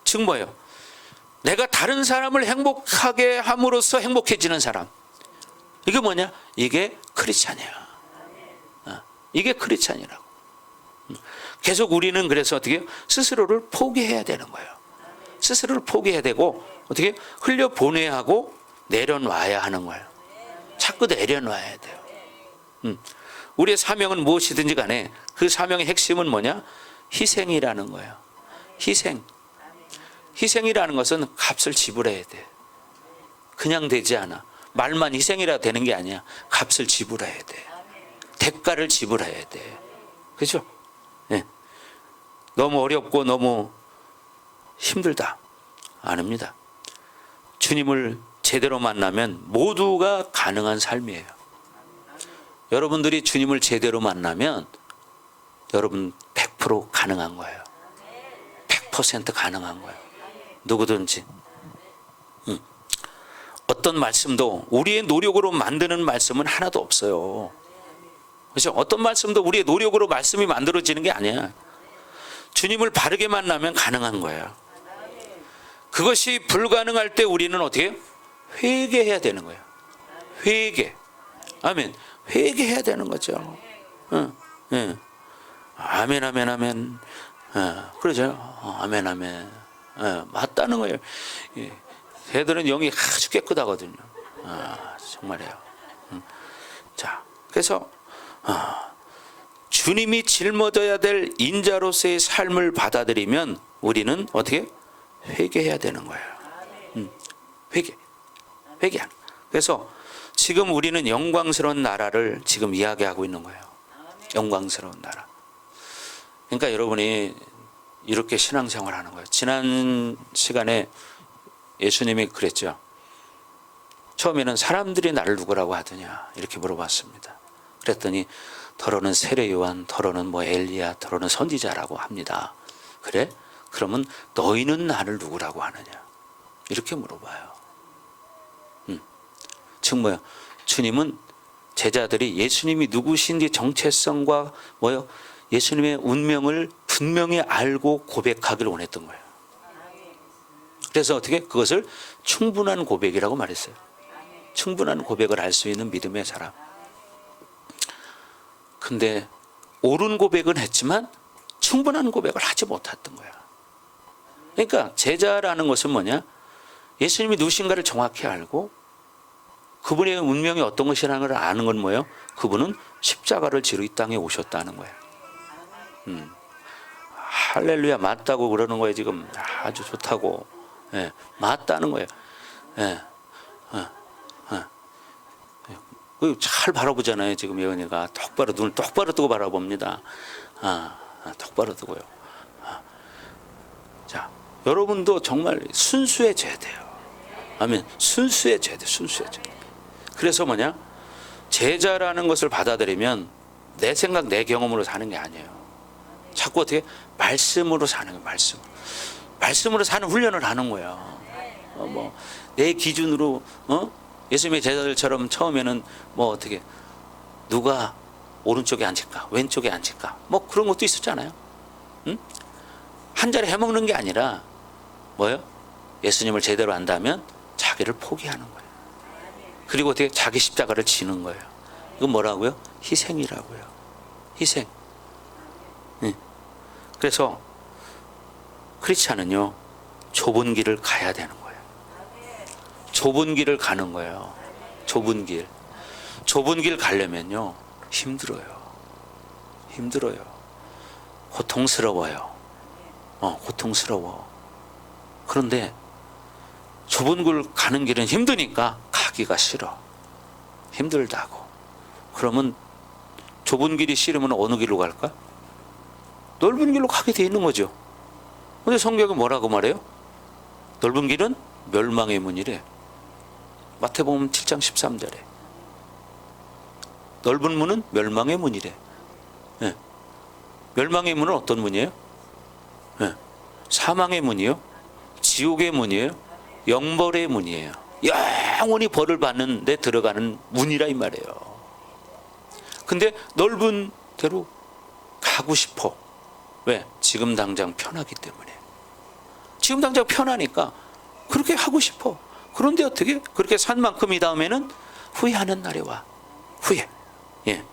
즉 뭐예요? 내가 다른 사람을 행복하게 함으로써 행복해지는 사람. 이게 뭐냐? 이게 크리스찬이야. 이게 크리스찬이라고. 계속 우리는 그래서 어떻게 해요? 스스로를 포기해야 되는 거예요. 스스로를 포기해야 되고 어떻게 흘려 보내야 하고 내려놔야 하는 거예요. 자꾸 내려놔야 돼요. 우리의 사명은 무엇이든지 간에 그 사명의 핵심은 뭐냐? 희생이라는 거예요. 희생. 희생이라는 것은 값을 지불해야 돼. 그냥 되지 않아. 말만 희생이라 되는 게 아니야. 값을 지불해야 돼. 대가를 지불해야 돼. 그렇죠? 네. 너무 어렵고 너무 힘들다. 아닙니다. 주님을 제대로 만나면 모두가 가능한 삶이에요. 여러분들이 주님을 제대로 만나면 여러분 100% 가능한 거예요. 100% 가능한 거예요. 누구든지. 어떤 말씀도 우리의 노력으로 만드는 말씀은 하나도 없어요. 그렇죠? 어떤 말씀도 우리의 노력으로 말씀이 만들어지는 게 아니야. 주님을 바르게 만나면 가능한 거예요. 그것이 불가능할 때 우리는 어떻게 해요? 회개해야 되는 거예요. 회개. 아멘. 회개해야 되는 거죠. 아멘, 아멘, 아멘. 그러죠. 아멘, 아멘. 맞다는 거예요. 걔들은 영이 아주 깨끗하거든요. 정말이에요. 자, 그래서 주님이 짊어져야 될 인자로서의 삶을 받아들이면 우리는 어떻게 회개해야 되는 거예요. 회개. 그래서 지금 우리는 영광스러운 나라를 지금 이야기하고 있는 거예요. 영광스러운 나라. 그러니까 여러분이 이렇게 신앙생활 하는 거예요. 지난 시간에 예수님이 그랬죠. 처음에는 사람들이 나를 누구라고 하더냐 이렇게 물어봤습니다. 그랬더니 더러는 세례 요한, 더러는 뭐 엘리야, 더러는 선지자라고 합니다. 그래? 그러면 너희는 나를 누구라고 하느냐 이렇게 물어봐요. 즉 뭐야? 주님은 제자들이 예수님이 누구신지 정체성과 뭐요? 예수님의 운명을 분명히 알고 고백하기를 원했던 거예요. 그래서 어떻게 그것을 충분한 고백이라고 말했어요. 충분한 고백을 할 수 있는 믿음의 사람. 근데 옳은 고백은 했지만 충분한 고백을 하지 못했던 거야. 그러니까 제자라는 것은 뭐냐? 예수님이 누구신가를 정확히 알고 그분의 운명이 어떤 것이라는 걸 아는 건 뭐예요? 그분은 십자가를 지러 이 땅에 오셨다는 거예요. 할렐루야, 맞다고 그러는 거예요. 지금 아주 좋다고. 예, 맞다는 거예요. 예, 잘 바라보잖아요. 지금 예언이가 똑바로 눈을 똑바로 뜨고 바라봅니다. 똑바로 뜨고요. 자, 여러분도 정말 순수해져야 돼요. 아멘. 순수해져야 돼. 순수해져야 돼. 그래서 뭐냐? 제자라는 것을 받아들이면 내 생각, 내 경험으로 사는 게 아니에요. 자꾸 어떻게 말씀으로 사는 거예요. 말씀으로 사는 훈련을 하는 거예요. 내 기준으로 예수님의 제자들처럼 처음에는 뭐 어떻게 누가 오른쪽에 앉을까 왼쪽에 앉을까 뭐 그런 것도 있었잖아요. 한 자리 해먹는 게 아니라 뭐예요? 예수님을 제대로 안다면 자기를 포기하는 거예요. 그리고 어떻게 자기 십자가를 지는 거예요. 이건 뭐라고요? 희생이라고요. 희생. 그래서 크리스찬은요 좁은 길을 가야 되는 거예요. 좁은 길을 가는 거예요. 좁은 길 가려면요 힘들어요. 고통스러워요. 고통스러워. 그런데 좁은 길 가는 길은 힘드니까 가기가 싫어. 힘들다고. 그러면 좁은 길이 싫으면 어느 길로 갈까? 넓은 길로 가게 돼 있는 거죠. 근데 성경은 뭐라고 말해요? 넓은 길은 멸망의 문이래. 마태복음 7장 13절에 넓은 문은 멸망의 문이래. 네. 멸망의 문은 어떤 문이에요? 네. 사망의 문이요? 지옥의 문이에요? 영벌의 문이에요. 영원히 벌을 받는 데 들어가는 문이라 이 말이에요. 근데 넓은 데로 가고 싶어. 왜? 지금 당장 편하기 때문에. 지금 당장 편하니까 그렇게 하고 싶어. 그런데 어떻게? 그렇게 산 만큼 이 다음에는 후회하는 날이 와. 후회. 예.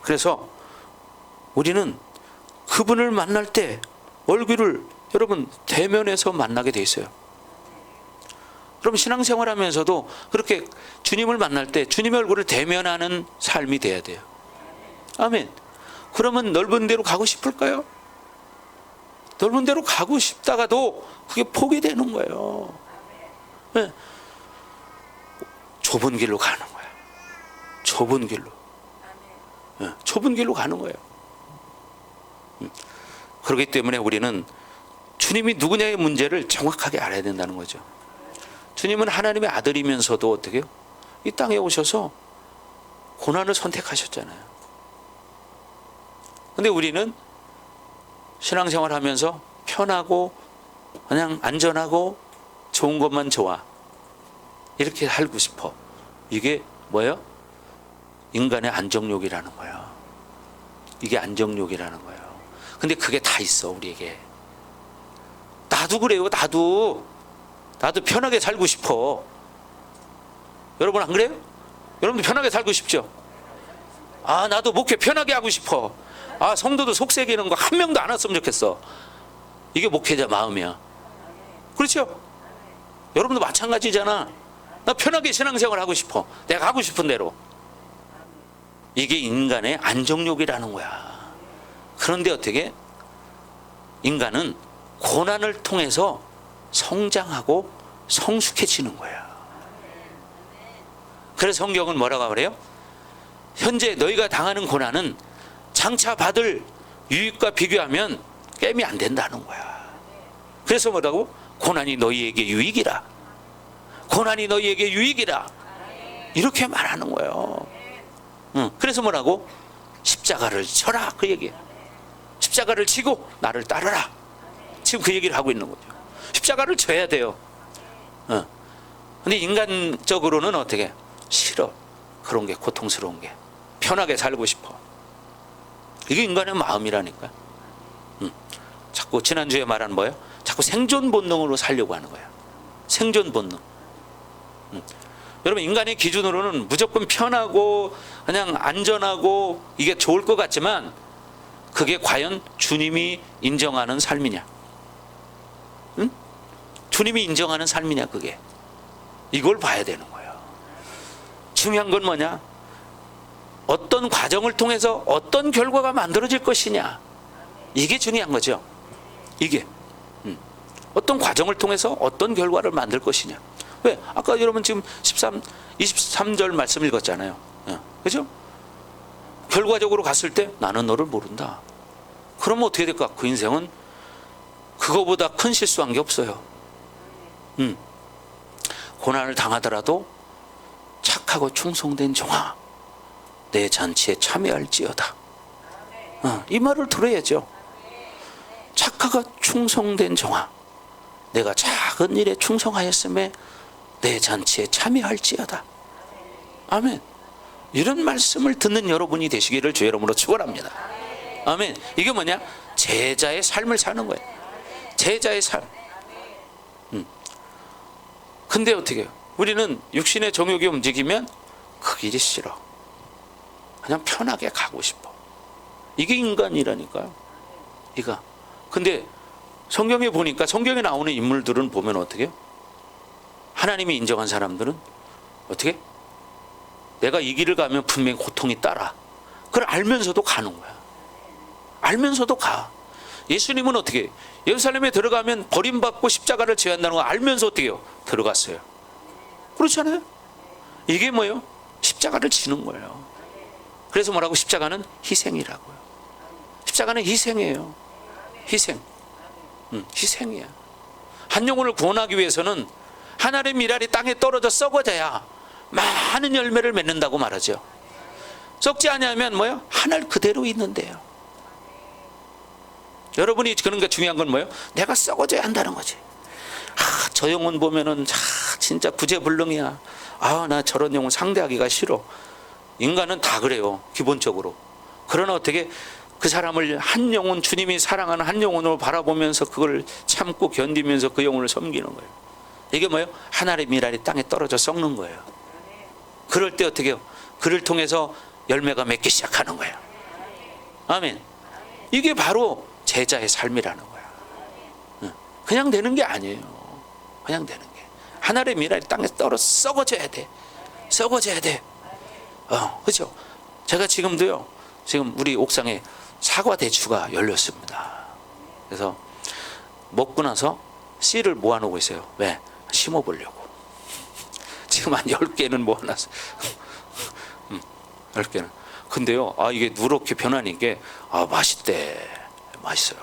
그래서 우리는 그분을 만날 때 얼굴을 여러분 대면해서 만나게 돼 있어요. 그럼 신앙생활 하면서도 그렇게 주님을 만날 때 주님의 얼굴을 대면하는 삶이 돼야 돼요. 아멘. 그러면 넓은 데로 가고 싶을까요? 넓은 데로 가고 싶다가도 그게 포기되는 거예요. 네. 좁은 길로 가는 거야. 좁은 길로. 네. 좁은 길로 가는 거예요. 그렇기 때문에 우리는 주님이 누구냐의 문제를 정확하게 알아야 된다는 거죠. 주님은 하나님의 아들이면서도 어떻게 해요? 이 땅에 오셔서 고난을 선택하셨잖아요. 근데 우리는 신앙생활 하면서 편하고 그냥 안전하고 좋은 것만 좋아, 이렇게 살고 싶어. 이게 뭐예요? 인간의 안정욕이라는 거예요. 이게 안정욕이라는 거예요. 근데 그게 다 있어 우리에게. 나도 그래요. 나도 편하게 살고 싶어. 여러분 안 그래요? 여러분도 편하게 살고 싶죠? 아, 나도 목회 편하게 하고 싶어. 아, 성도도 속삭이는 거 한 명도 안 왔으면 좋겠어. 이게 목회자 마음이야. 그렇죠? 여러분도 마찬가지잖아. 나 편하게 신앙생활 하고 싶어. 내가 하고 싶은 대로. 이게 인간의 안정욕이라는 거야. 그런데 어떻게? 인간은 고난을 통해서 성장하고 성숙해지는 거야. 그래서 성경은 뭐라고 그래요? 현재 너희가 당하는 고난은 장차 받을 유익과 비교하면 깸이 안 된다는 거야. 그래서 뭐라고? 고난이 너희에게 유익이라. 고난이 너희에게 유익이라. 이렇게 말하는 거예요. 그래서 뭐라고? 십자가를 져라, 그 얘기예요. 십자가를 지고 나를 따르라. 지금 그 얘기를 하고 있는 거죠. 십자가를 져야 돼요. 근데 인간적으로는 어떻게? 싫어. 그런 게 고통스러운 게. 편하게 살고 싶어. 이게 인간의 마음이라니까요. 자꾸 지난주에 말한 뭐예요? 자꾸 생존 본능으로 살려고 하는 거예요. 생존 본능. 여러분, 인간의 기준으로는 무조건 편하고 그냥 안전하고 이게 좋을 것 같지만 그게 과연 주님이 인정하는 삶이냐? 응? 주님이 인정하는 삶이냐, 그게? 이걸 봐야 되는 거예요. 중요한 건 뭐냐? 어떤 과정을 통해서 어떤 결과가 만들어질 것이냐, 이게 중요한 거죠. 이게 어떤 과정을 통해서 어떤 결과를 만들 것이냐. 왜? 아까 여러분 지금 23절 말씀 읽었잖아요. 그죠? 결과적으로 갔을 때 나는 너를 모른다. 그러면 어떻게 될까? 그 인생은 그거보다 큰 실수한 게 없어요. 고난을 당하더라도 착하고 충성된 종아, 내 잔치에 참여할지어다. 이 말을 들어야죠. 착하고 충성된 종아, 내가 작은 일에 충성하였음에 내 잔치에 참여할지어다. 아멘. 이런 말씀을 듣는 여러분이 되시기를 주의 이름으로 축원합니다. 아멘. 이게 뭐냐? 제자의 삶을 사는 거예요. 제자의 삶. 근데 어떻게 해요? 우리는 육신의 정욕이 움직이면 그 길이 싫어. 그냥 편하게 가고 싶어. 이게 인간이라니까요. 이거. 근데 성경에 보니까, 성경에 나오는 인물들은 보면 어떻게 해요? 하나님이 인정한 사람들은 어떻게? 내가 이 길을 가면 분명히 고통이 따라. 그걸 알면서도 가는 거야. 알면서도 가. 예수님은 어떻게? 예루살렘에 들어가면 버림받고 십자가를 져야 한다는 거 알면서 어떻게 해요? 들어갔어요. 그렇잖아요? 이게 뭐예요? 십자가를 지는 거예요. 그래서 뭐라고? 십자가는 희생이라고요. 십자가는 희생이에요. 희생. 희생이야. 한 영혼을 구원하기 위해서는 하나님의 미랄이 땅에 떨어져 썩어져야 많은 열매를 맺는다고 말하죠. 썩지 않으면 뭐예요? 하늘 그대로 있는데요. 여러분이 그러니까 중요한 건 뭐예요? 내가 썩어져야 한다는 거지. 저 영혼 보면은 진짜 구제불능이야. 나 저런 영혼 상대하기가 싫어. 인간은 다 그래요, 기본적으로. 그러나 어떻게 그 사람을 한 영혼, 주님이 사랑하는 한 영혼으로 바라보면서 그걸 참고 견디면서 그 영혼을 섬기는 거예요. 이게 뭐예요? 하나님의 미랄이 땅에 떨어져 썩는 거예요. 그럴 때 어떻게 해요? 그를 통해서 열매가 맺기 시작하는 거예요. 아멘. 이게 바로 제자의 삶이라는 거야. 그냥 되는 게 아니에요. 그냥 되는 게. 하늘의 미랄이 땅에 떨어 썩어져야 돼. 썩어져야 돼. 그렇죠? 제가 지금도요. 지금 우리 옥상에 사과 대추가 열렸습니다. 그래서 먹고 나서 씨를 모아놓고 있어요. 왜? 심어보려고. 지금 한 10개는 모아놨어요. 10개는. 근데요, 이게 누렇게 변하니까, 맛있대. 맛있어요.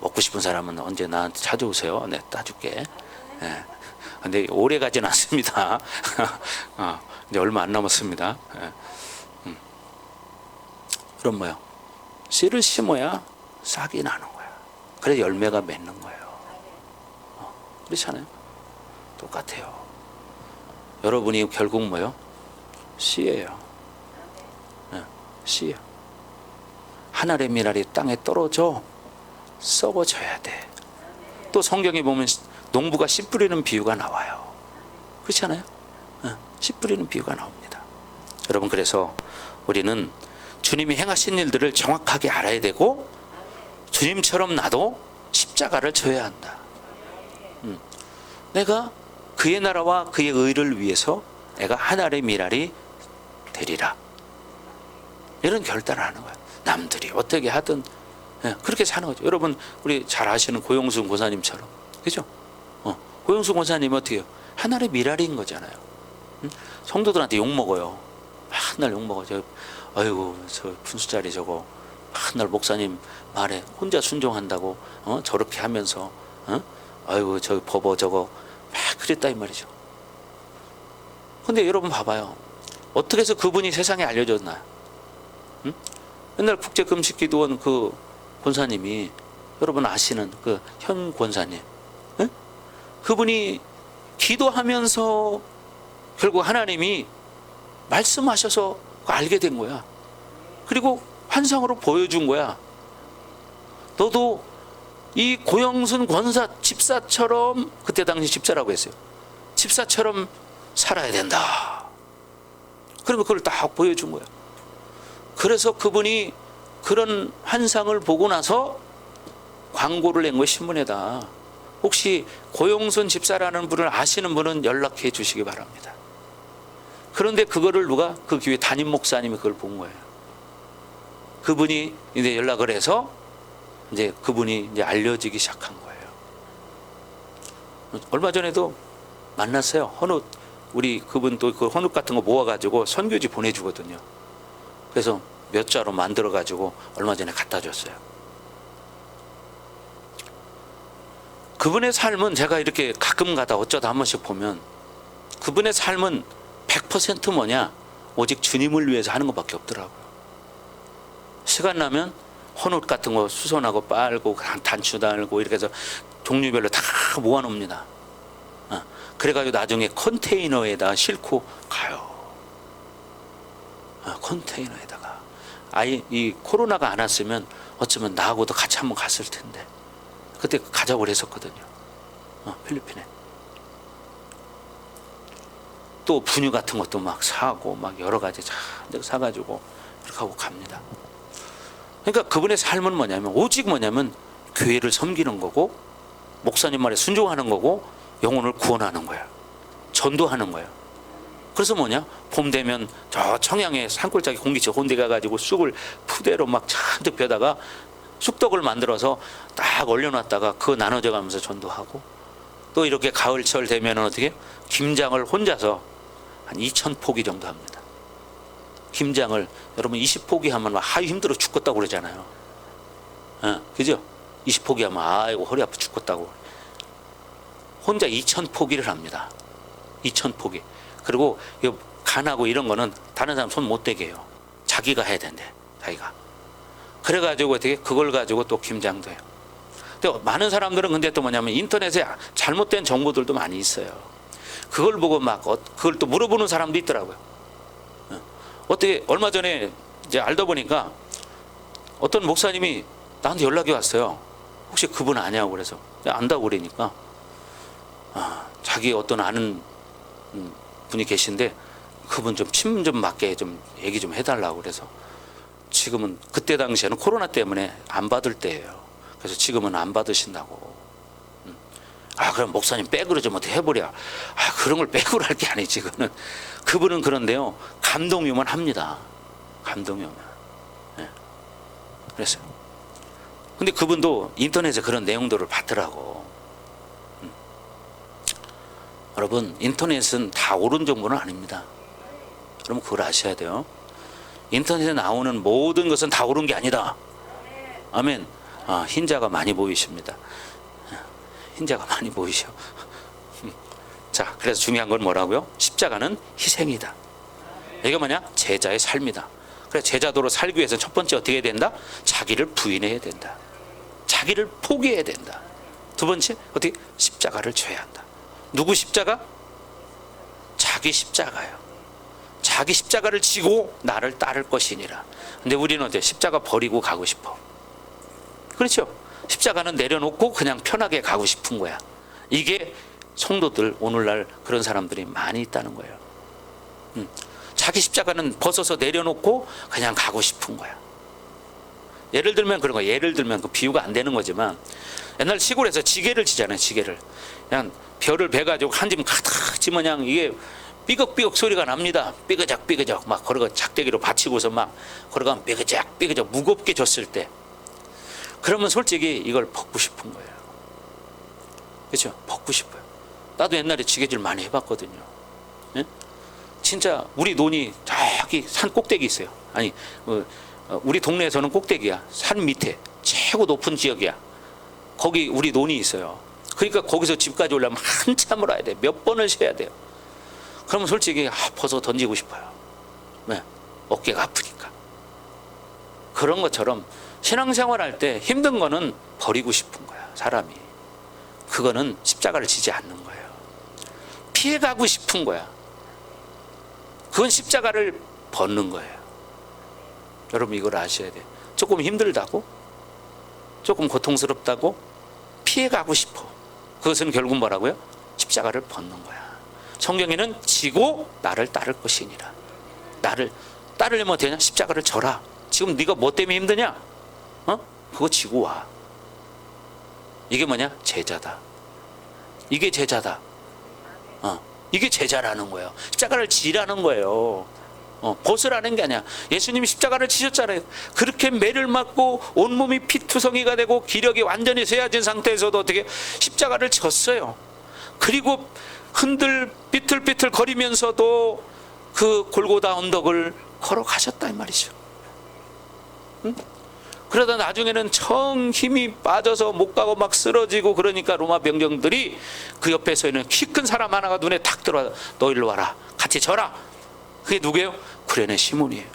먹고 싶은 사람은 언제 나한테 찾아오세요. 네, 따줄게. 네. 근데 오래 가진 않습니다. 이제 얼마 안 남았습니다. 네. 그럼 뭐요? 씨를 심어야 싹이 나는 거야. 그래 열매가 맺는 거예요. 그렇잖아요. 똑같아요. 여러분이 결국 뭐요? 씨예요. 네, 씨예요. 하늘의 미랄이 땅에 떨어져 썩어져야 돼. 또 성경에 보면 농부가 씨 뿌리는 비유가 나와요. 그렇잖아요. 씨 뿌리는 비유가 나옵니다. 여러분, 그래서 우리는 주님이 행하신 일들을 정확하게 알아야 되고, 주님처럼 나도 십자가를 져야 한다. 내가 그의 나라와 그의 의를 위해서 내가 하늘의 미랄이 되리라. 이런 결단을 하는 거예요. 남들이 어떻게 하든 그렇게 사는 거죠. 여러분, 우리 잘 아시는 고용순 권사님처럼, 그죠? 고용순 권사님이 어떻게 해요? 하늘의 미랄인 거잖아요. 성도들한테 욕 먹어요. 맨날 욕 먹어. 아이고, 저 분수짜리 저거 맨날 목사님 말에 혼자 순종한다고 저렇게 하면서 아이고, 저 버버 저거 막 그랬다 이 말이죠. 근데 여러분 봐봐요. 어떻게 해서 그분이 세상에 알려졌나? 맨날 국제금식기도원 그 권사님이, 여러분 아시는 그 현 권사님, 그분이 기도하면서 결국 하나님이 말씀하셔서 알게 된 거야. 그리고 환상으로 보여준 거야. 너도 이 고영순 권사 집사처럼, 그때 당시 집사라고 했어요. 집사처럼 살아야 된다. 그러면 그걸 딱 보여준 거야. 그래서 그분이 그런 환상을 보고 나서 광고를 낸 거예요, 신문에다. 혹시 고용순 집사라는 분을 아시는 분은 연락해 주시기 바랍니다. 그런데 그거를 누가, 그 교회 담임 목사님이 그걸 본 거예요. 그분이 이제 연락을 해서 이제 그분이 이제 알려지기 시작한 거예요. 얼마 전에도 만났어요. 헌옷, 우리 그분 또 그 헌옷 같은 거 모아가지고 선교지 보내주거든요. 그래서 몇 자로 만들어가지고 얼마 전에 갖다 줬어요. 그분의 삶은 제가 이렇게 가끔 가다 어쩌다 한 번씩 보면 그분의 삶은 100% 뭐냐? 오직 주님을 위해서 하는 것밖에 없더라고요. 시간 나면 헌옷 같은 거 수선하고 빨고 단추 달고 이렇게 해서 종류별로 다 모아놓습니다. 그래가지고 나중에 컨테이너에다 싣고 가요. 컨테이너에다가. 이 코로나가 안 왔으면 어쩌면 나하고도 같이 한번 갔을 텐데. 그때 가자고 했었거든요. 필리핀에. 또 분유 같은 것도 막 사고 막 여러 가지 사가지고 이렇게 하고 갑니다. 그러니까 그분의 삶은 뭐냐면 오직 뭐냐면 교회를 섬기는 거고, 목사님 말에 순종하는 거고, 영혼을 구원하는 거야. 전도하는 거야. 그래서 뭐냐? 봄 되면 저 청양에 산골짜기 공기 좋은 데 가가지고 쑥을 푸대로 막 잔뜩 벼다가 쑥떡을 만들어서 딱 얼려놨다가 그거 나눠져 가면서 전도하고, 또 이렇게 가을철 되면 어떻게? 김장을 혼자서 한 2,000포기 정도 합니다. 김장을 여러분 20포기 하면 아유 힘들어 죽겠다고 그러잖아요. 그죠? 20포기 하면 아이고 허리 아파 죽겠다고. 혼자 2,000포기를 합니다. 2,000포기. 그리고 간하고 이런 거는 다른 사람 손 못 대게 해요. 자기가 해야 된대. 자기가. 그래가지고 어떻게 그걸 가지고 또 김장도 해요. 근데 많은 사람들은 근데 또 뭐냐면 인터넷에 잘못된 정보들도 많이 있어요. 그걸 보고 막 그걸 또 물어보는 사람도 있더라고요. 어떻게 얼마 전에 이제 알다 보니까 어떤 목사님이 나한테 연락이 왔어요. 혹시 그분 아냐고. 그래서 안다고 그러니까 자기 어떤 아는 분이 계신데 그분 좀 침 좀 맞게 좀 얘기 좀 해달라고. 그래서 지금은 그때 당시에는 코로나 때문에 안 받을 때예요. 그래서 지금은 안 받으신다고. 그럼 목사님 백으로 좀 어떻게 해버려. 그런 걸 백으로 할 게 아니지. 그분은 그런데요, 감동이면 합니다. 감동이면. 네. 그랬어요. 근데 그분도 인터넷에 그런 내용들을 봤더라고. 여러분, 인터넷은 다 옳은 정보는 아닙니다. 여러분 그걸 아셔야 돼요. 인터넷에 나오는 모든 것은 다 옳은 게 아니다. 아멘. 흰자가 많이 보이십니다. 흰자가 많이 보이셔. 자, 그래서 중요한 건 뭐라고요? 십자가는 희생이다. 이게 뭐냐? 제자의 삶이다. 그래, 제자도로 살기 위해서 첫 번째 어떻게 해야 된다? 자기를 부인해야 된다. 자기를 포기해야 된다. 두 번째, 어떻게? 십자가를 져야 한다. 누구 십자가? 자기 십자가요. 자기 십자가를 지고 나를 따를 것이니라. 근데 우리는 어때? 십자가 버리고 가고 싶어. 그렇죠? 십자가는 내려놓고 그냥 편하게 가고 싶은 거야. 이게 성도들, 오늘날 그런 사람들이 많이 있다는 거예요. 자기 십자가는 벗어서 내려놓고 그냥 가고 싶은 거야. 예를 들면 그런 거야. 예를 들면 그 비유가 안 되는 거지만, 옛날 시골에서 지게를 지잖아요. 지게를 그냥 벼를 베가지고 한 짐 가득 지면 그냥 이게 삐걱삐걱 소리가 납니다. 삐그작 삐그작 막 걸어가 작대기로 받치고서 막 걸어가면 삐그작 삐그작 무겁게 줬을 때, 그러면 솔직히 이걸 벗고 싶은 거예요. 그렇죠? 벗고 싶어요. 나도 옛날에 지게질 많이 해봤거든요. 네? 진짜 우리 논이 저기 산 꼭대기 있어요. 아니 우리 동네에서는 꼭대기야. 산 밑에 최고 높은 지역이야. 거기 우리 논이 있어요. 그러니까 거기서 집까지 오려면 한참을 와야 돼. 몇 번을 쉬어야 돼요. 그러면 솔직히 벗어 던지고 싶어요. 왜? 어깨가 아프니까. 그런 것처럼 신앙생활 할 때 힘든 거는 버리고 싶은 거야, 사람이. 그거는 십자가를 지지 않는 거예요. 피해가고 싶은 거야. 그건 십자가를 벗는 거예요. 여러분 이걸 아셔야 돼요. 조금 힘들다고, 조금 고통스럽다고 피해가고 싶어. 그것은 결국 뭐라고요? 십자가를 벗는 거야. 성경에는 지고 나를 따를 것이니라. 나를 따르려면 어떻게 하냐? 십자가를 져라. 지금 네가 뭐 때문에 힘드냐? 그거 지고 와. 이게 뭐냐? 제자다. 이게 제자다. 이게 제자라는 거예요. 십자가를 지라는 거예요. 벗으라는 게 아니야. 예수님이 십자가를 지셨잖아요. 그렇게 매를 맞고 온몸이 피투성이가 되고 기력이 완전히 쇠해진 상태에서도 어떻게 십자가를 졌어요. 그리고 비틀비틀 거리면서도 그 골고다 언덕을 걸어가셨다 이 말이죠. 응? 그러다 나중에는 청 힘이 빠져서 못 가고 막 쓰러지고, 그러니까 로마 병정들이 그 옆에서 있는 키 큰 사람 하나가 눈에 탁 들어와. 너 일로 와라. 같이 져라. 그게 누구예요? 구레네 시몬이에요.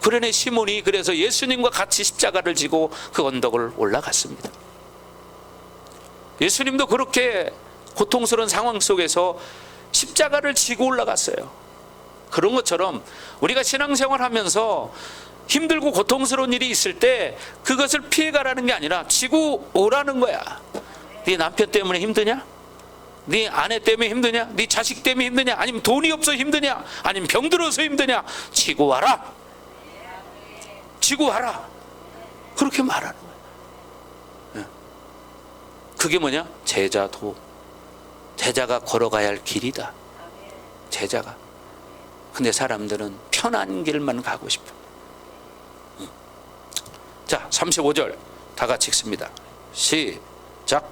구레네 시몬이 그래서 예수님과 같이 십자가를 지고 그 언덕을 올라갔습니다. 예수님도 그렇게 고통스러운 상황 속에서 십자가를 지고 올라갔어요. 그런 것처럼 우리가 신앙생활 하면서 힘들고 고통스러운 일이 있을 때 그것을 피해가라는 게 아니라 지고 오라는 거야. 네 남편 때문에 힘드냐? 네 아내 때문에 힘드냐? 네 자식 때문에 힘드냐? 아니면 돈이 없어 힘드냐? 아니면 병들어서 힘드냐? 지고 와라. 지고 와라. 그렇게 말하는 거야. 그게 뭐냐? 제자도. 제자가 걸어가야 할 길이다. 제자가. 근데 사람들은 편한 길만 가고 싶어. 자, 35절 다 같이 읽습니다. 시작.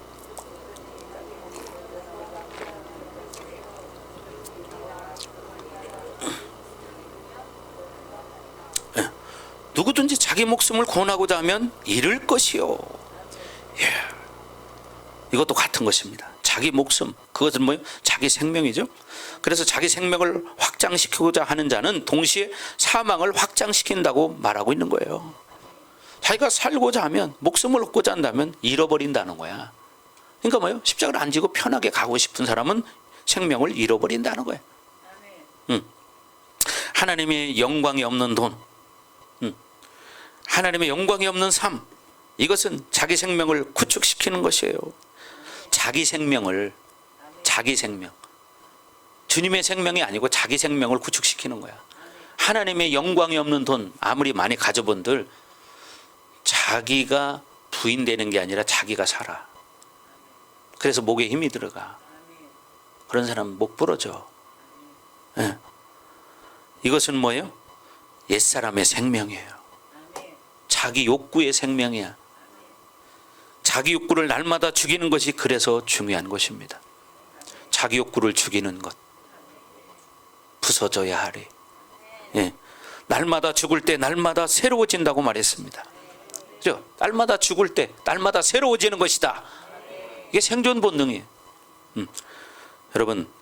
누구든지 자기 목숨을 구원하고자 하면 잃을 것이요. 이것도 같은 것입니다. 자기 목숨, 그것은 뭐예요? 자기 생명이죠. 그래서 자기 생명을 확장시키고자 하는 자는 동시에 사망을 확장시킨다고 말하고 있는 거예요. 자기가 살고자 하면, 목숨을 얻고자 한다면 잃어버린다는 거야. 그러니까 뭐예요? 십자가를 안 지고 편하게 가고 싶은 사람은 생명을 잃어버린다는 거예요. 하나님의 영광이 없는 돈, 하나님의 영광이 없는 삶, 이것은 자기 생명을 구축시키는 것이에요. 자기 생명, 주님의 생명이 아니고 자기 생명을 구축시키는 거야. 하나님의 영광이 없는 돈 아무리 많이 가져본들 자기가 부인되는 게 아니라 자기가 살아. 그래서 목에 힘이 들어가. 그런 사람은 목 부러져. 네. 이것은 뭐예요? 옛사람의 생명이에요. 자기 욕구의 생명이야. 자기 욕구를 날마다 죽이는 것이 그래서 중요한 것입니다. 자기 욕구를 죽이는 것. 부서져야 하리. 예. 날마다 죽을 때 날마다 새로워진다고 말했습니다. 그죠? 날마다 죽을 때 날마다 새로워지는 것이다. 이게 생존 본능이에요. 여러분,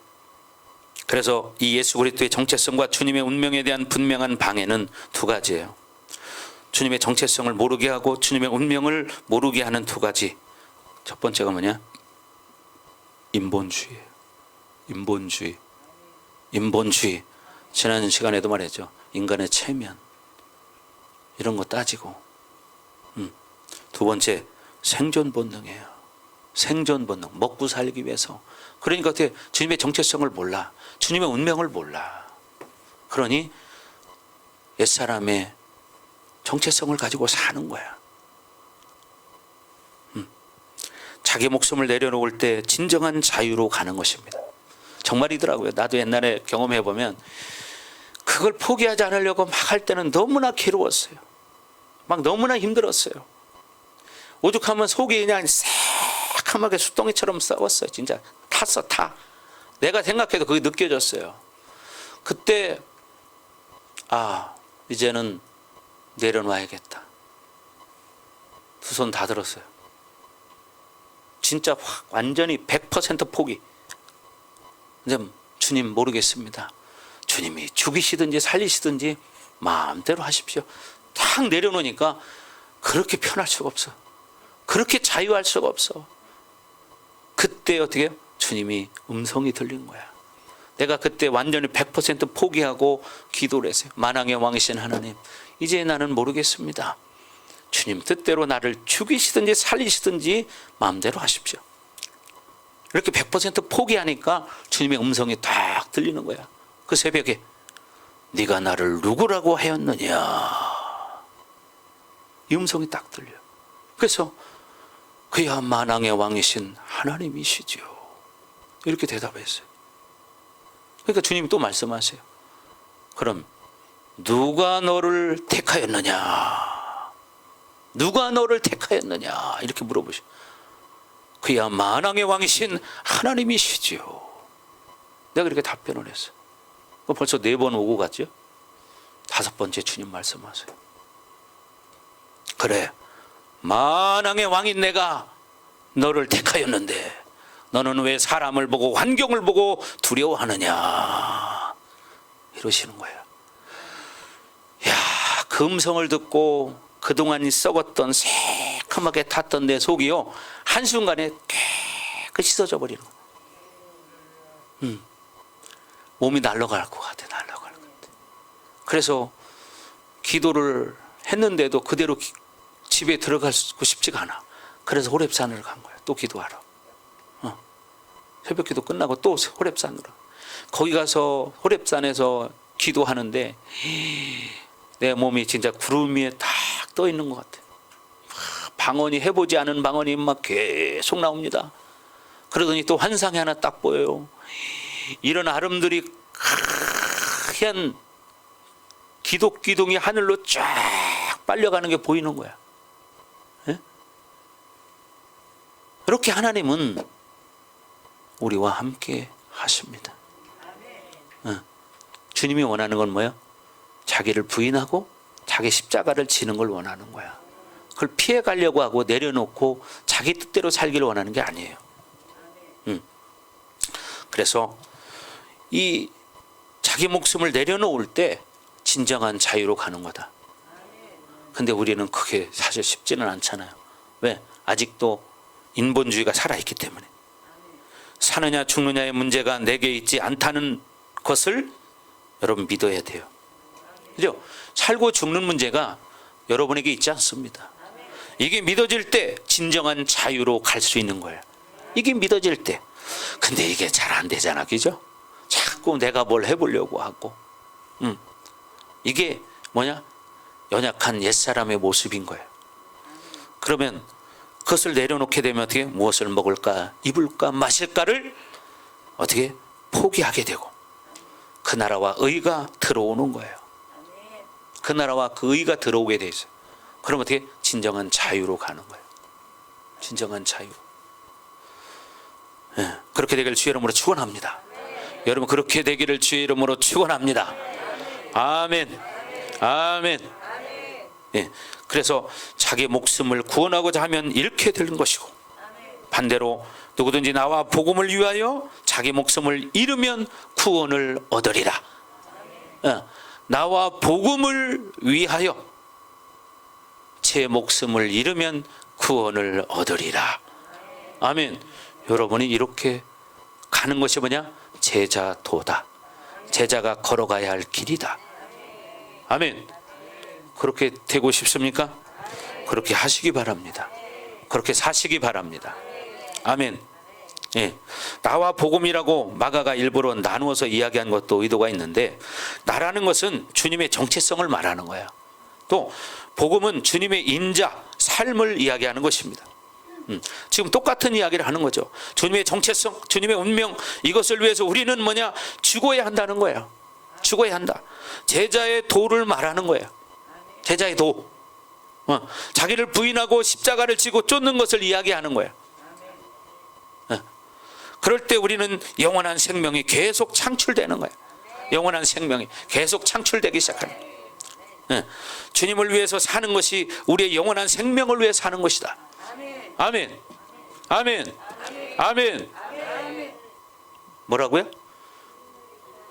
그래서 이 예수 그리스도의 정체성과 주님의 운명에 대한 분명한 방해는 두 가지예요. 주님의 정체성을 모르게 하고 주님의 운명을 모르게 하는 두 가지. 첫 번째가 뭐냐? 인본주의예요. 인본주의. 지난 시간에도 말했죠. 인간의 체면 이런 거 따지고. 두 번째, 생존 본능이에요. 생존 본능. 먹고 살기 위해서. 그러니까 어떻게 주님의 정체성을 몰라. 주님의 운명을 몰라. 그러니 옛사람의 정체성을 가지고 사는 거야. 자기 목숨을 내려놓을 때 진정한 자유로 가는 것입니다. 정말이더라고요. 나도 옛날에 경험해보면 그걸 포기하지 않으려고 막 할 때는 너무나 괴로웠어요. 막 너무나 힘들었어요. 오죽하면 속이 그냥 새카맣게 숫덩이처럼 썩었어요. 진짜 타. 내가 생각해도 그게 느껴졌어요. 그때 이제는 내려놔야겠다. 두 손 다 들었어요. 진짜 확 완전히 100% 포기. 이제 주님 모르겠습니다. 주님이 죽이시든지 살리시든지 마음대로 하십시오. 탁 내려놓으니까 그렇게 편할 수가 없어. 그렇게 자유할 수가 없어. 그때 어떻게 해요? 주님이 음성이 들린 거야. 내가 그때 완전히 100% 포기하고 기도를 했어요. 만왕의 왕이신 하나님, 이제 나는 모르겠습니다. 주님 뜻대로 나를 죽이시든지 살리시든지 마음대로 하십시오. 이렇게 100% 포기하니까 주님의 음성이 딱 들리는 거야. 그 새벽에 네가 나를 누구라고 하였느냐, 이 음성이 딱 들려. 그래서 그야 만왕의 왕이신 하나님이시죠, 이렇게 대답했어요. 그러니까 주님이 또 말씀하세요. 그럼 누가 너를 택하였느냐, 누가 너를 택하였느냐, 이렇게 물어보셔. 그야 만왕의 왕이신 하나님이시죠. 내가 그렇게 답변을 했어요. 벌써 4번 오고 갔죠. 5번째 주님 말씀하세요. 그래, 만왕의 왕인 내가 너를 택하였는데 너는 왜 사람을 보고 환경을 보고 두려워하느냐, 이러시는 거예요. 야, 그 음성을 듣고 그동안 썩었던 새카맣게 탔던 내 속이요, 한순간에 깨끗이 씻어져 버리는 거예요. 몸이 날아갈 것 같아. 그래서 기도를 했는데도 그대로 집에 들어가고 싶지가 않아. 그래서 호렙산을 간 거야. 또 기도하러. 새벽기도 끝나고 또 호렙산으로. 거기 가서 호렙산에서 기도하는데 내 몸이 진짜 구름 위에 딱 떠 있는 것 같아. 방언이, 해보지 않은 방언이 막 계속 나옵니다. 그러더니 또 환상이 하나 딱 보여요. 이런 아름들이 하얀 기둥이 하늘로 쫙 빨려가는 게 보이는 거야. 예? 그렇게 하나님은 우리와 함께 하십니다. 주님이 원하는 건 뭐예요? 자기를 부인하고 자기 십자가를 지는 걸 원하는 거야. 그걸 피해 가려고 하고 내려놓고 자기 뜻대로 살기를 원하는 게 아니에요. 그래서 이 자기 목숨을 내려놓을 때 진정한 자유로 가는 거다. 근데 우리는 그게 사실 쉽지는 않잖아요. 왜? 아직도 인본주의가 살아있기 때문에. 사느냐 죽느냐의 문제가 내게 있지 않다는 것을 여러분 믿어야 돼요. 그죠? 살고 죽는 문제가 여러분에게 있지 않습니다. 이게 믿어질 때 진정한 자유로 갈 수 있는 거예요. 이게 믿어질 때. 근데 이게 잘 안 되잖아, 그죠? 자꾸 내가 뭘 해보려고 하고. 이게 뭐냐? 연약한 옛사람의 모습인 거예요. 그러면 그것을 내려놓게 되면 어떻게? 무엇을 먹을까, 입을까, 마실까를 어떻게? 포기하게 되고 그 나라와 의가 들어오는 거예요. 그 나라와 그 의가 들어오게 돼 있어요. 그럼 어떻게? 진정한 자유로 가는 거예요. 진정한 자유. 예, 그렇게 되기를 주의 이름으로 축원합니다. 여러분 그렇게 되기를 주의 이름으로 축원합니다. 아멘. 아멘. 예, 그래서 자기 목숨을 구원하고자 하면 잃게 되는 것이고, 반대로 누구든지 나와 복음을 위하여 자기 목숨을 잃으면 구원을 얻으리라. 나와 복음을 위하여 제 목숨을 잃으면 구원을 얻으리라. 아멘. 여러분이 이렇게 가는 것이 뭐냐? 제자도다. 제자가 걸어가야 할 길이다. 아멘. 그렇게 되고 싶습니까? 그렇게 하시기 바랍니다. 그렇게 사시기 바랍니다. 아멘. 예. 나와 복음이라고 마가가 일부러 나누어서 이야기한 것도 의도가 있는데, 나라는 것은 주님의 정체성을 말하는 거예요. 또 복음은 주님의 인자, 삶을 이야기하는 것입니다. 지금 똑같은 이야기를 하는 거죠. 주님의 정체성, 주님의 운명, 이것을 위해서 우리는 뭐냐? 죽어야 한다는 거예요. 죽어야 한다. 제자의 도를 말하는 거예요. 제자의 도. 자기를 부인하고 십자가를 지고 쫓는 것을 이야기하는 거예요. 그럴 때 우리는 영원한 생명이 계속 창출되는 거예요. 영원한 생명이 계속 창출되기 시작하는 거예요. 주님을 위해서 사는 것이 우리의 영원한 생명을 위해 사는 것이다. 아멘. 아멘. 아멘. 뭐라고요?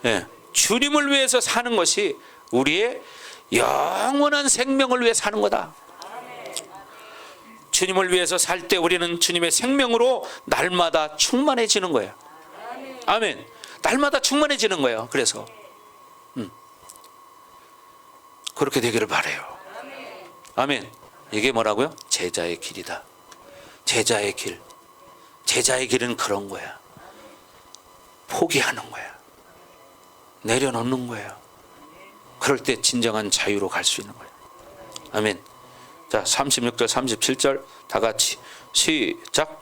예. 주님을 위해서 사는 것이 우리의 영원한 생명을 위해 사는 거다. 주님을 위해서 살 때 우리는 주님의 생명으로 날마다 충만해지는 거예요. 아멘. 날마다 충만해지는 거예요. 그래서 그렇게 되기를 바라요. 아멘. 이게 뭐라고요? 제자의 길이다. 제자의 길. 제자의 길은 그런 거야. 포기하는 거야. 내려놓는 거예요. 그럴 때 진정한 자유로 갈 수 있는 거예요. 아멘. 자, 36절 37절 다 같이 시작.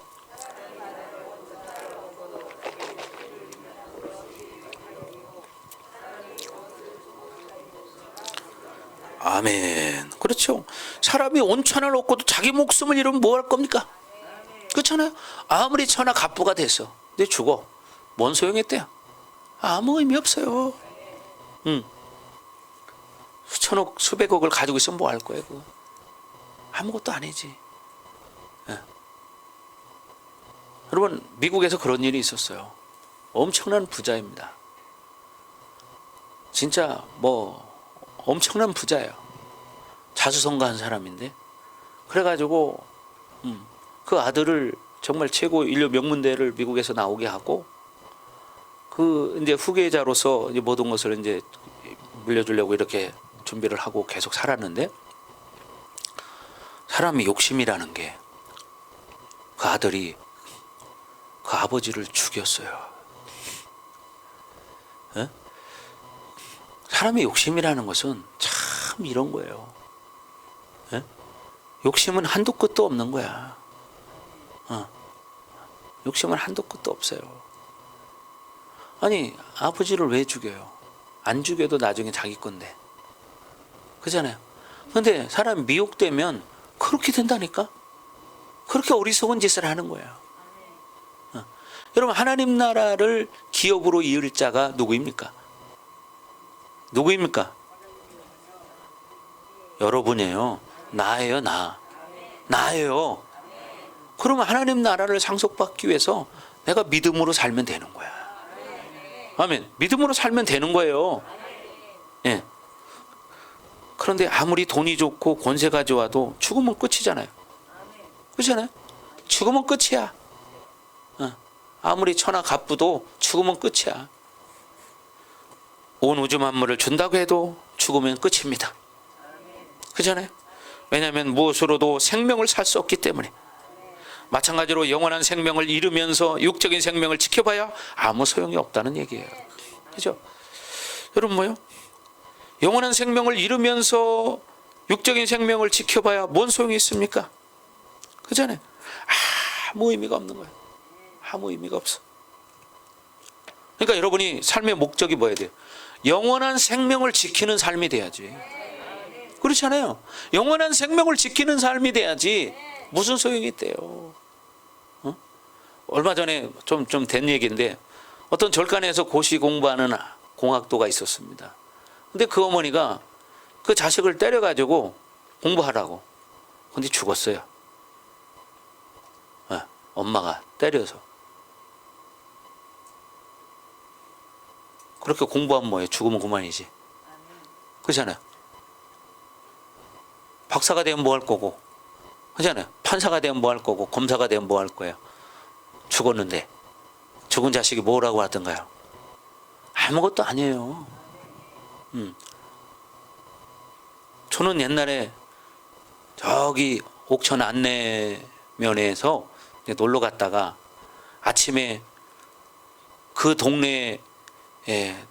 아멘. 그렇죠. 사람이 온천을 얻고도 자기 목숨을 잃으면 뭐 할 겁니까? 그렇잖아요. 아무리 천하 갑부가 됐어, 근데 죽어, 뭔 소용했대요? 아무 의미 없어요. 수천억 수백억을 가지고 있으면 뭐 할 거예요? 그거 아무것도 아니지. 예. 여러분 미국에서 그런 일이 있었어요. 엄청난 부자입니다. 진짜 뭐 엄청난 부자예요. 자수성가한 사람인데, 그래가지고 그 아들을 정말 최고 인류 명문대를 미국에서 나오게 하고, 그 이제 후계자로서 이제 모든 것을 이제 물려주려고 이렇게 준비를 하고 계속 살았는데, 사람이 욕심이라는 게, 그 아들이 그 아버지를 죽였어요. 에? 사람의 욕심이라는 것은 참 이런 거예요. 에? 욕심은 한도 끝도 없는 거야. 욕심은 한도 끝도 없어요. 아니 아버지를 왜 죽여요? 안 죽여도 나중에 자기 건데, 그잖아요. 근데 사람 미혹되면 그렇게 된다니까. 그렇게 어리석은 짓을 하는 거야. 여러분 하나님 나라를 기업으로 이을 자가 누구입니까? 누구입니까? 여러분이에요. 나예요. 나예요. 그러면 하나님 나라를 상속받기 위해서 내가 믿음으로 살면 되는 거야. 아멘. 믿음으로 살면 되는 거예요. 예. 그런데 아무리 돈이 좋고 권세가 좋아도 죽으면 끝이잖아요. 그렇잖아요. 죽으면 끝이야. 아무리 천하 갑부도 죽으면 끝이야. 온 우주 만물을 준다고 해도 죽으면 끝입니다. 그렇잖아요. 왜냐하면 무엇으로도 생명을 살 수 없기 때문에. 마찬가지로 영원한 생명을 잃으면서 육적인 생명을 지켜봐야 아무 소용이 없다는 얘기예요. 그죠? 여러분 뭐요? 영원한 생명을 잃으면서 육적인 생명을 지켜봐야 뭔 소용이 있습니까? 그잖아요. 아무 의미가 없는 거예요. 아무 의미가 없어. 그러니까 여러분이 삶의 목적이 뭐야 돼요? 영원한 생명을 지키는 삶이 돼야지. 그렇잖아요. 영원한 생명을 지키는 삶이 돼야지 무슨 소용이 있대요. 어? 얼마 전에 좀 된 얘기인데 어떤 절간에서 고시 공부하는 공학도가 있었습니다. 근데 그 어머니가 그 자식을 때려가지고 공부하라고. 근데 죽었어요. 엄마가 때려서. 그렇게 공부하면 뭐예요? 죽으면 그만이지. 그렇잖아요. 박사가 되면 뭐 할 거고, 그렇잖아요. 판사가 되면 뭐 할 거고, 검사가 되면 뭐 할 거예요. 죽었는데 죽은 자식이 뭐라고 하던가요? 아무것도 아니에요. 저는 옛날에 저기 옥천 안내면에서 놀러 갔다가 아침에 그 동네에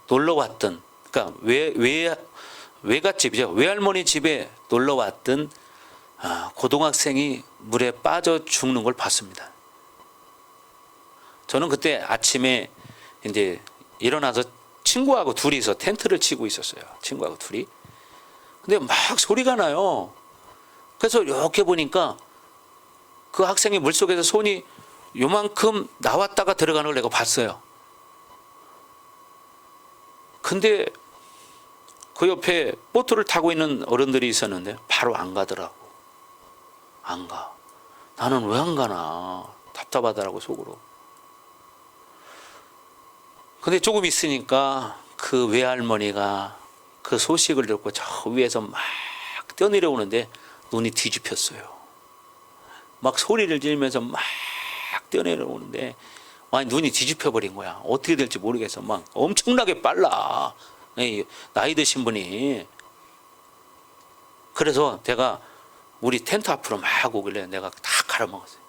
놀러 왔던, 그러니까 외갓집이죠. 외할머니 집에 놀러 왔던 고등학생이 물에 빠져 죽는 걸 봤습니다. 저는 그때 아침에 이제 일어나서 친구하고 둘이서 텐트를 치고 있었어요. 친구하고 둘이. 근데 막 소리가 나요. 그래서 이렇게 보니까 그 학생이 물속에서 손이 요만큼 나왔다가 들어가는 걸 내가 봤어요. 근데 그 옆에 보트를 타고 있는 어른들이 있었는데 바로 안 가더라고. 안 가. 나는 왜 안 가나 답답하더라고 속으로. 근데 조금 있으니까 그 외할머니가 그 소식을 듣고 저 위에서 막 뛰어내려오는데 눈이 뒤집혔어요. 막 소리를 지르면서 막 뛰어내려오는데 아니 눈이 뒤집혀 버린 거야. 어떻게 될지 모르겠어. 막 엄청나게 빨라. 나이 드신 분이. 그래서 내가 우리 텐트 앞으로 막 오길래 내가 다 갈아먹었어요.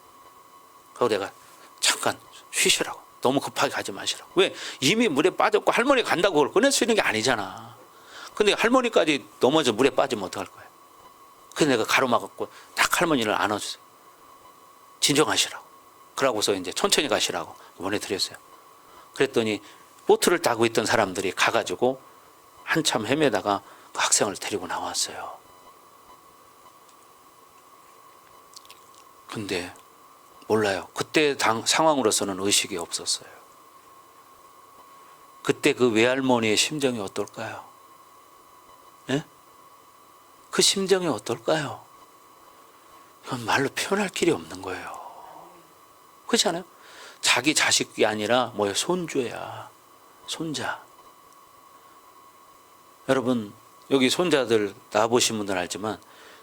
그리고 내가 잠깐 쉬시라고. 너무 급하게 가지 마시라고. 왜? 이미 물에 빠졌고 할머니 간다고 그걸 꺼낼 수 있는 게 아니잖아. 근데 할머니까지 넘어져 물에 빠지면 어떡할 거야. 그래서 내가 가로막았고 딱 할머니를 안아주세요. 진정하시라고. 그러고서 이제 천천히 가시라고 보내드렸어요. 그랬더니 보트를 타고 있던 사람들이 가가지고 한참 헤매다가 그 학생을 데리고 나왔어요. 근데 몰라요. 그때 상황으로서는 의식이 없었어요. 그때 그 외할머니의 심정이 어떨까요? 예? 그 심정이 어떨까요? 이건 말로 표현할 길이 없는 거예요. 그렇지 않아요? 자기 자식이 아니라 뭐예요? 손주야. 손자. 여러분 여기 손자들 낳아보신 분들 알지만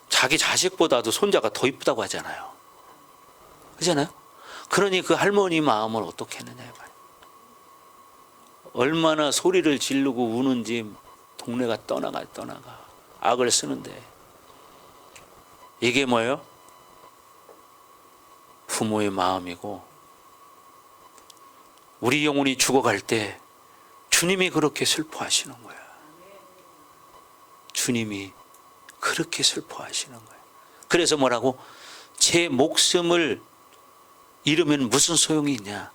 자기 자식보다도 손자가 더 이쁘다고 하잖아요. 그렇잖아요? 그러니 그 할머니 마음을 어떻게 했느냐. 얼마나 소리를 지르고 우는지 동네가 떠나가 악을 쓰는데 이게 뭐예요? 부모의 마음이고 우리 영혼이 죽어갈 때 주님이 그렇게 슬퍼하시는 거야. 주님이 그렇게 슬퍼하시는 거예요. 그래서 뭐라고? 제 목숨을 잃으면 무슨 소용이 있냐.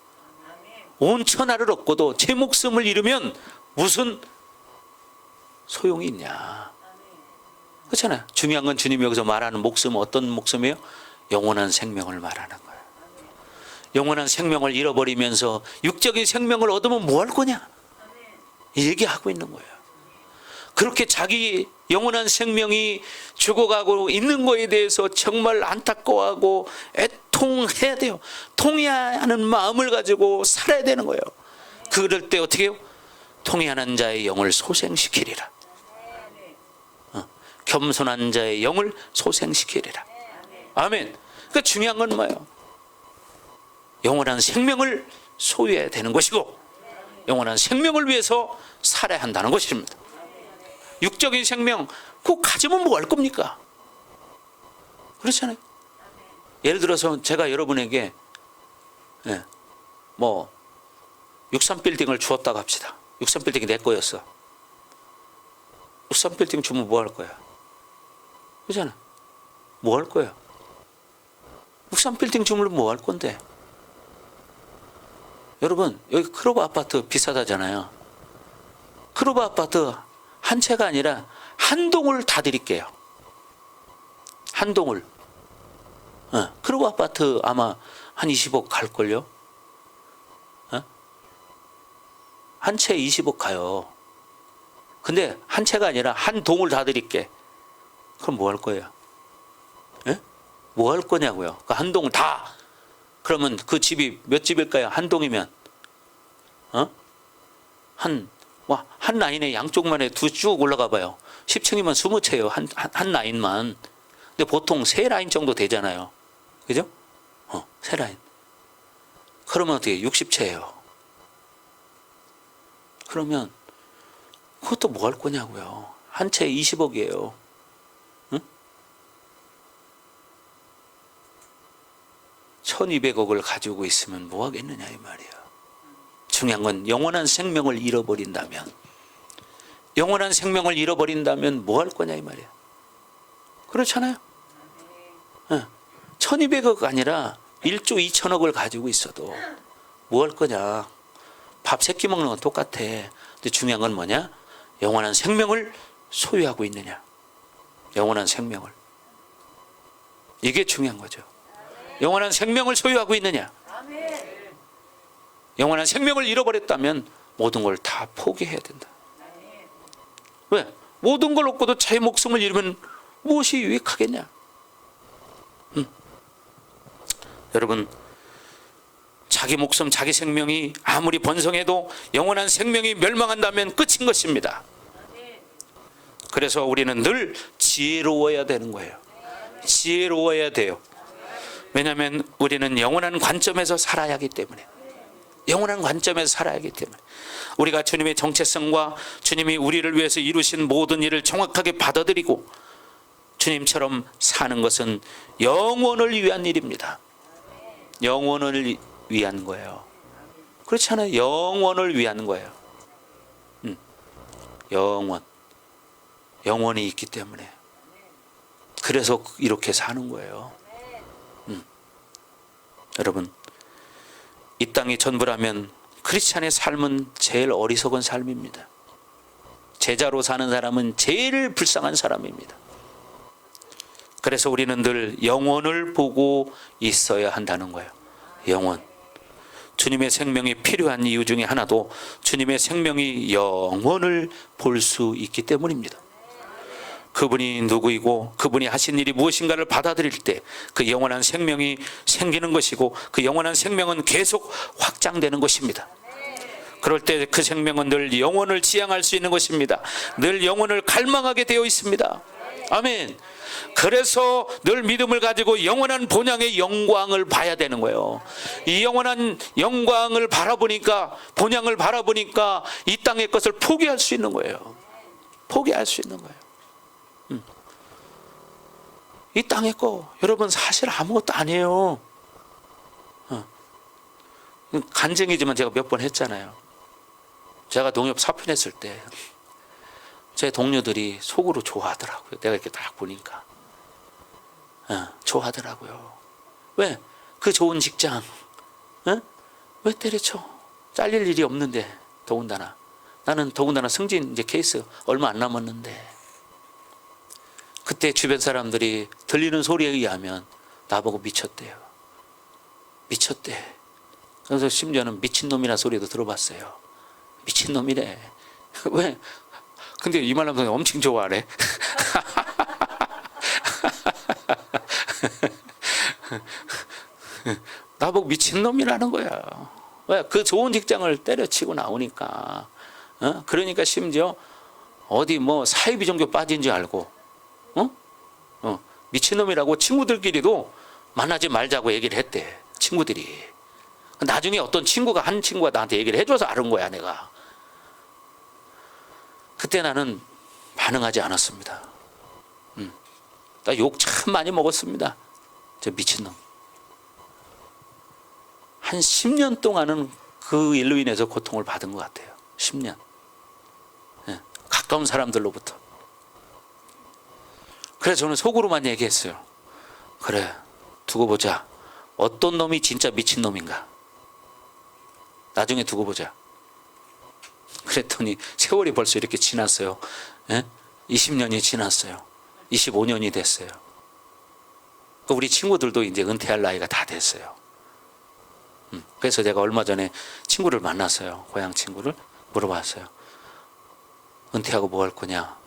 온 천하를 얻고도 제 목숨을 잃으면 무슨 소용이 있냐. 그렇잖아요. 중요한 건 주님이 여기서 말하는 목숨은 어떤 목숨이에요? 영원한 생명을 말하는 거예요. 영원한 생명을 잃어버리면서 육적인 생명을 얻으면 뭐 할 거냐? 이 얘기하고 있는 거예요. 그렇게 자기 영원한 생명이 죽어가고 있는 거에 대해서 정말 안타까워하고 애통해야 돼요. 통회하는 마음을 가지고 살아야 되는 거예요. 그럴 때 어떻게 해요? 통회하는 자의 영을 소생시키리라. 겸손한 자의 영을 소생시키리라. 아멘. 그러니까 중요한 건 뭐예요? 영원한 생명을 소유해야 되는 것이고 영원한 생명을 위해서 살아야 한다는 것입니다. 육적인 생명 그거 가지면 뭐 할 겁니까? 그렇잖아요. 예를 들어서 제가 여러분에게 63빌딩을 주었다고 합시다. 63빌딩이 내 거였어. 울산 빌딩 주면 뭐 할 거야? 그잖아. 뭐 할 거야? 울산 빌딩 주면 뭐 할 건데? 여러분, 여기 크로바 아파트 비싸다잖아요. 크로바 아파트 한 채가 아니라 한 동을 다 드릴게요. 한 동을. 크로바 아파트 아마 한 20억 갈걸요? 한 채 20억 가요. 근데 한 채가 아니라 한 동을 다 드릴게. 그럼 뭐 할 거예요? 예? 뭐 할 거냐고요? 그러니까 한 동을 다. 그러면 그 집이 몇 집일까요? 한 동이면 한 라인에 양쪽만 해 쭉 올라가 봐요. 10층이면 20채예요. 한 라인만. 근데 보통 3라인 정도 되잖아요. 그죠? 3라인. 그러면 어떻게 60채예요. 그러면 그것도 뭐 할 거냐고요. 한 채에 20억이에요. 응? 1200억을 가지고 있으면 뭐 하겠느냐 이 말이야. 중요한 건 영원한 생명을 잃어버린다면, 영원한 생명을 잃어버린다면 뭐 할 거냐 이 말이야. 그렇잖아요. 1200억 아니라 1조 2천억을 가지고 있어도 뭐 할 거냐. 밥 3끼 먹는 건 똑같아. 근데 중요한 건 뭐냐? 영원한 생명을 소유하고 있느냐. 영원한 생명을. 이게 중요한 거죠. 영원한 생명을 소유하고 있느냐. 영원한 생명을 잃어버렸다면 모든 걸 다 포기해야 된다. 왜? 모든 걸 얻고도 자기 목숨을 잃으면 무엇이 유익하겠냐. 여러분, 자기 목숨, 자기 생명이 아무리 번성해도 영원한 생명이 멸망한다면 끝인 것입니다. 그래서 우리는 늘 지혜로워야 되는 거예요. 지혜로워야 돼요. 왜냐하면 우리는 영원한 관점에서 살아야 하기 때문에. 영원한 관점에서 살아야 하기 때문에. 우리가 주님의 정체성과 주님이 우리를 위해서 이루신 모든 일을 정확하게 받아들이고 주님처럼 사는 것은 영원을 위한 일입니다. 영원을 위한 거예요. 그렇지 않아요? 영원을 위한 거예요. 영원이 있기 때문에. 그래서 이렇게 사는 거예요. 여러분, 이 땅이 전부라면 크리스찬의 삶은 제일 어리석은 삶입니다. 제자로 사는 사람은 제일 불쌍한 사람입니다. 그래서 우리는 늘 영원을 보고 있어야 한다는 거예요. 영원. 주님의 생명이 필요한 이유 중에 하나도 주님의 생명이 영원을 볼 수 있기 때문입니다. 그분이 누구이고 그분이 하신 일이 무엇인가를 받아들일 때 그 영원한 생명이 생기는 것이고 그 영원한 생명은 계속 확장되는 것입니다. 그럴 때 그 생명은 늘 영원을 지향할 수 있는 것입니다. 늘 영원을 갈망하게 되어 있습니다. 아멘. 그래서 늘 믿음을 가지고 영원한 본향의 영광을 봐야 되는 거예요. 이 영원한 영광을 바라보니까, 본향을 바라보니까 이 땅의 것을 포기할 수 있는 거예요. 포기할 수 있는 거예요. 이 땅의 거 여러분 사실 아무것도 아니에요. 간증이지만 제가 몇 번 했잖아요. 제가 농협 사표냈을 때 제 동료들이 속으로 좋아하더라고요. 내가 이렇게 딱 보니까 좋아하더라고요. 왜? 그 좋은 직장 왜 때려쳐? 잘릴 일이 없는데. 더군다나 나는 승진 이제 케이스 얼마 안 남았는데 그때 주변 사람들이 들리는 소리에 의하면 나보고 미쳤대요. 미쳤대. 그래서 심지어는 미친놈이라 소리도 들어봤어요. 미친놈이래. 왜? 근데 이 말 하면서 엄청 좋아하래. 나보고 미친놈이라는 거야. 왜? 그 좋은 직장을 때려치고 나오니까. 그러니까 심지어 어디 뭐 사이비 종교 빠진 줄 알고 미친놈이라고 친구들끼리도 만나지 말자고 얘기를 했대. 친구들이. 나중에 어떤 한 친구가 나한테 얘기를 해줘서 알은 거야 내가. 그때 나는 반응하지 않았습니다. 나 욕 참 많이 먹었습니다. 저 미친놈. 한 10년 동안은 그 일로 인해서 고통을 받은 것 같아요. 10년. 가까운 사람들로부터. 그래서 저는 속으로만 얘기했어요. 그래, 두고 보자. 어떤 놈이 진짜 미친 놈인가. 나중에 두고 보자. 그랬더니 세월이 벌써 이렇게 지났어요. 예? 20년이 지났어요. 25년이 됐어요. 우리 친구들도 이제 은퇴할 나이가 다 됐어요. 그래서 제가 얼마 전에 친구를 만났어요. 고향 친구를 물어봤어요. 은퇴하고 뭐 할 거냐.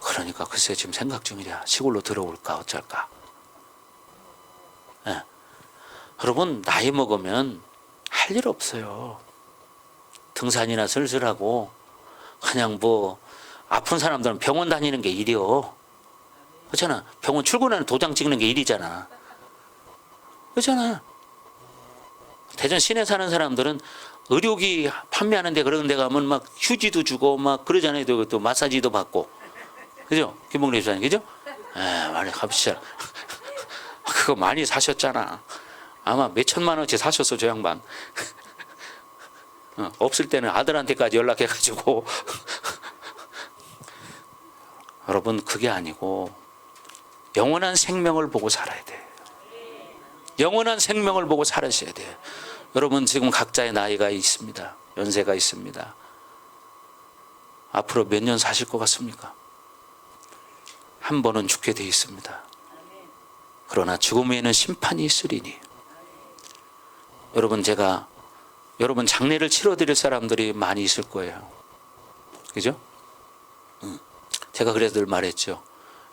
그러니까 글쎄 지금 생각 중이랴. 시골로 들어올까 어쩔까. 예. 여러분 나이 먹으면 할 일 없어요. 등산이나 슬슬하고 그냥 뭐 아픈 사람들은 병원 다니는 게 일이요. 그렇잖아. 병원 출근하는 도장 찍는 게 일이잖아. 그렇잖아. 대전 시내 사는 사람들은 의료기 판매하는데 그런 데 가면 막 휴지도 주고 막 그러잖아요. 또 마사지도 받고. 그죠? 김봉래 집사님, 그죠? 많이 값이잖아. 그거 많이 사셨잖아. 아마 몇 천만 원치 사셨어, 저 양반. 없을 때는 아들한테까지 연락해가지고. 여러분, 그게 아니고, 영원한 생명을 보고 살아야 돼. 영원한 생명을 보고 살으셔야 돼요. 여러분 지금 각자의 나이가 있습니다. 연세가 있습니다. 앞으로 몇 년 사실 것 같습니까? 한 번은 죽게 돼 있습니다. 그러나 죽음 후에는 심판이 있으리니. 여러분 제가 여러분 장례를 치러드릴 사람들이 많이 있을 거예요. 그죠? 제가 그래서 늘 말했죠.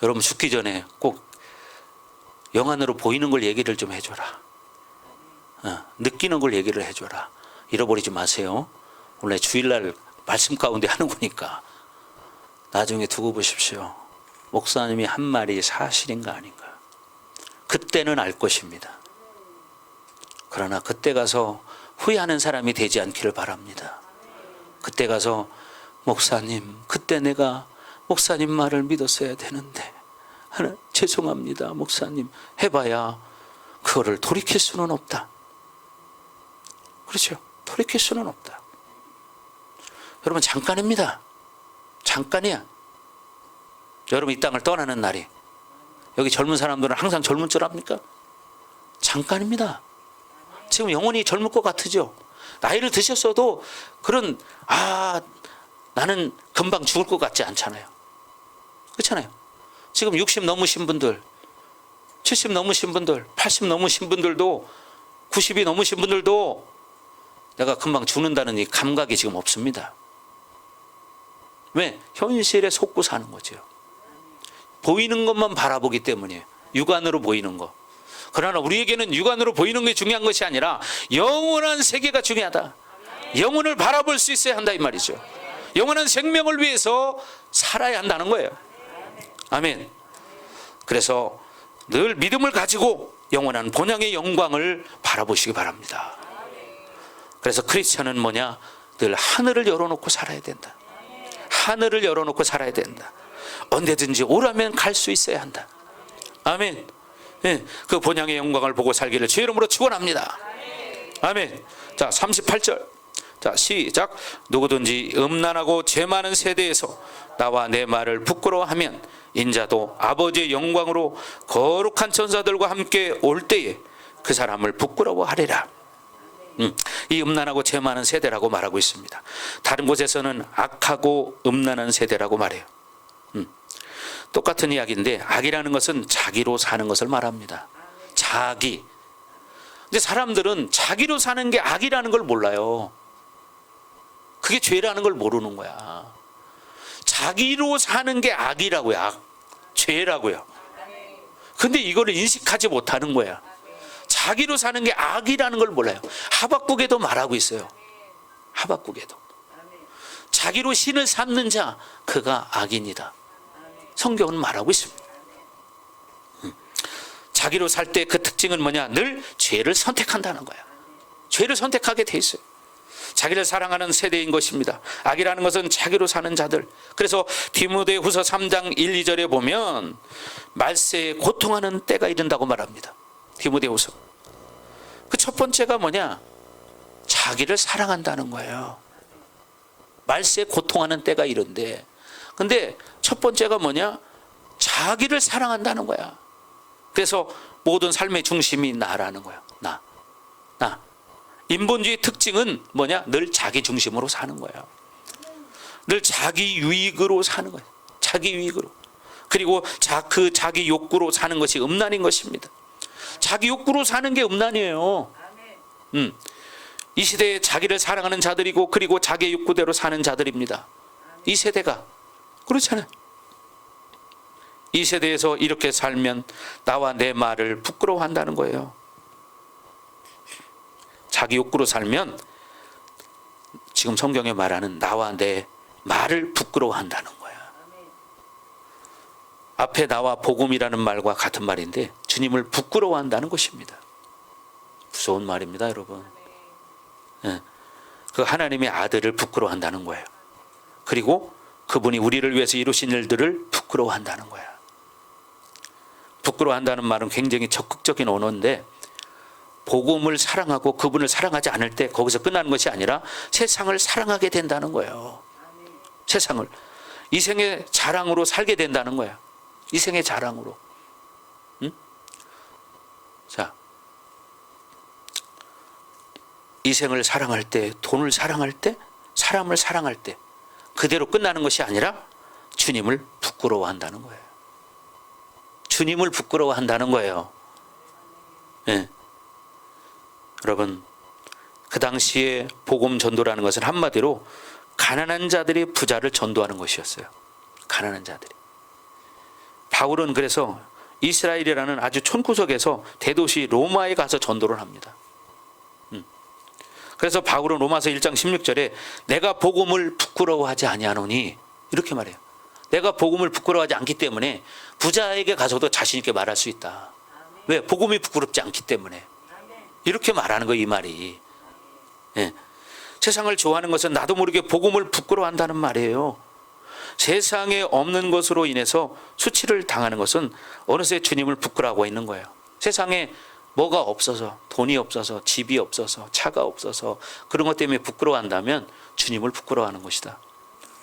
여러분 죽기 전에 꼭 영안으로 보이는 걸 얘기를 좀 해줘라. 느끼는 걸 얘기를 해줘라. 잃어버리지 마세요. 원래 주일날 말씀 가운데 하는 거니까. 나중에 두고 보십시오. 목사님이 한 말이 사실인가 아닌가. 그때는 알 것입니다. 그러나 그때 가서 후회하는 사람이 되지 않기를 바랍니다. 그때 가서 목사님, 그때 내가 목사님 말을 믿었어야 되는데 죄송합니다 목사님 해봐야 그거를 돌이킬 수는 없다. 그렇죠? 돌이킬 수는 없다. 여러분 잠깐입니다. 잠깐이야. 여러분 이 땅을 떠나는 날이. 여기 젊은 사람들은 항상 젊은 줄 압니까? 잠깐입니다. 지금 영혼이 젊을 것 같으죠? 나이를 드셨어도 그런 나는 금방 죽을 것 같지 않잖아요. 그렇잖아요. 지금 60 넘으신 분들, 70 넘으신 분들, 80 넘으신 분들도 90이 넘으신 분들도 내가 금방 죽는다는 이 감각이 지금 없습니다. 왜? 현실에 속고 사는 거죠. 보이는 것만 바라보기 때문이에요. 육안으로 보이는 거. 그러나 우리에게는 육안으로 보이는 게 중요한 것이 아니라 영원한 세계가 중요하다. 영혼을 바라볼 수 있어야 한다 이 말이죠. 영원한 생명을 위해서 살아야 한다는 거예요. 아멘. 그래서 늘 믿음을 가지고 영원한 본향의 영광을 바라보시기 바랍니다. 그래서 크리스천은 뭐냐? 늘 하늘을 열어놓고 살아야 된다. 하늘을 열어놓고 살아야 된다. 언제든지 오라면 갈 수 있어야 한다. 아멘. 네, 그 본향의 영광을 보고 살기를 주의 이름으로 축원합니다. 아멘. 자 38절. 자 시작. 누구든지 음란하고 죄 많은 세대에서 나와 내 말을 부끄러워하면 인자도 아버지의 영광으로 거룩한 천사들과 함께 올 때에 그 사람을 부끄러워하리라. 이 음란하고 죄 많은 세대라고 말하고 있습니다. 다른 곳에서는 악하고 음란한 세대라고 말해요. 똑같은 이야기인데 악이라는 것은 자기로 사는 것을 말합니다. 자기. 근데 사람들은 자기로 사는 게 악이라는 걸 몰라요. 그게 죄라는 걸 모르는 거야. 자기로 사는 게 악이라고요. 악. 죄라고요. 근데 이거를 인식하지 못하는 거야. 자기로 사는 게 악이라는 걸 몰라요. 하박국에도 말하고 있어요. 하박국에도. 자기로 신을 삼는 자 그가 악인이다. 성경은 말하고 있습니다. 자기로 살 때 그 특징은 뭐냐? 늘 죄를 선택한다는 거야. 죄를 선택하게 돼 있어요. 자기를 사랑하는 세대인 것입니다. 악이라는 것은 자기로 사는 자들. 그래서 디모데후서 3장 1, 2절에 보면 말세에 고통하는 때가 이른다고 말합니다. 디모데후서. 그 첫 번째가 뭐냐? 자기를 사랑한다는 거예요. 말세에 고통하는 때가 이른데, 근데 첫 번째가 뭐냐? 자기를 사랑한다는 거야. 그래서 모든 삶의 중심이 나라는 거야. 나. 인본주의 특징은 뭐냐? 늘 자기 중심으로 사는 거야. 늘 자기 유익으로 사는 거야. 자기 유익으로. 그리고 그 자기 욕구로 사는 것이 음란인 것입니다. 자기 욕구로 사는 게 음란이에요. 이 시대에 자기를 사랑하는 자들이고, 그리고 자기 욕구대로 사는 자들입니다. 이 세대가 그렇잖아요. 이 세대에서 이렇게 살면 나와 내 말을 부끄러워한다는 거예요. 자기 욕구로 살면 지금 성경에 말하는 나와 내 말을 부끄러워한다는 거야. 앞에 나와 복음이라는 말과 같은 말인데 주님을 부끄러워한다는 것입니다. 무서운 말입니다, 여러분. 그 하나님의 아들을 부끄러워한다는 거예요. 그리고 그분이 우리를 위해서 이루신 일들을 부끄러워한다는 거야. 부끄러워한다는 말은 굉장히 적극적인 언어인데, 복음을 사랑하고 그분을 사랑하지 않을 때 거기서 끝나는 것이 아니라 세상을 사랑하게 된다는 거예요. 세상을 이 생의 자랑으로 살게 된다는 거야. 이 생의 자랑으로. 자, 이 생을 사랑할 때, 돈을 사랑할 때, 사람을 사랑할 때 그대로 끝나는 것이 아니라 주님을 부끄러워한다는 거예요. 주님을 부끄러워한다는 거예요. 네. 여러분, 그 당시에 복음 전도라는 것은 한마디로 가난한 자들이 부자를 전도하는 것이었어요. 가난한 자들이. 바울은 그래서 이스라엘이라는 아주 촌구석에서 대도시 로마에 가서 전도를 합니다. 그래서 바울은 로마서 1장 16절에 내가 복음을 부끄러워하지 아니하노니 이렇게 말해요. 내가 복음을 부끄러워하지 않기 때문에 부자에게 가서도 자신 있게 말할 수 있다. 왜? 복음이 부끄럽지 않기 때문에. 이렇게 말하는 거예요, 이 말이. 예. 세상을 좋아하는 것은 나도 모르게 복음을 부끄러워한다는 말이에요. 세상에 없는 것으로 인해서 수치를 당하는 것은 어느새 주님을 부끄러워하고 있는 거예요. 세상에 뭐가 없어서, 돈이 없어서, 집이 없어서, 차가 없어서 그런 것 때문에 부끄러워한다면 주님을 부끄러워하는 것이다.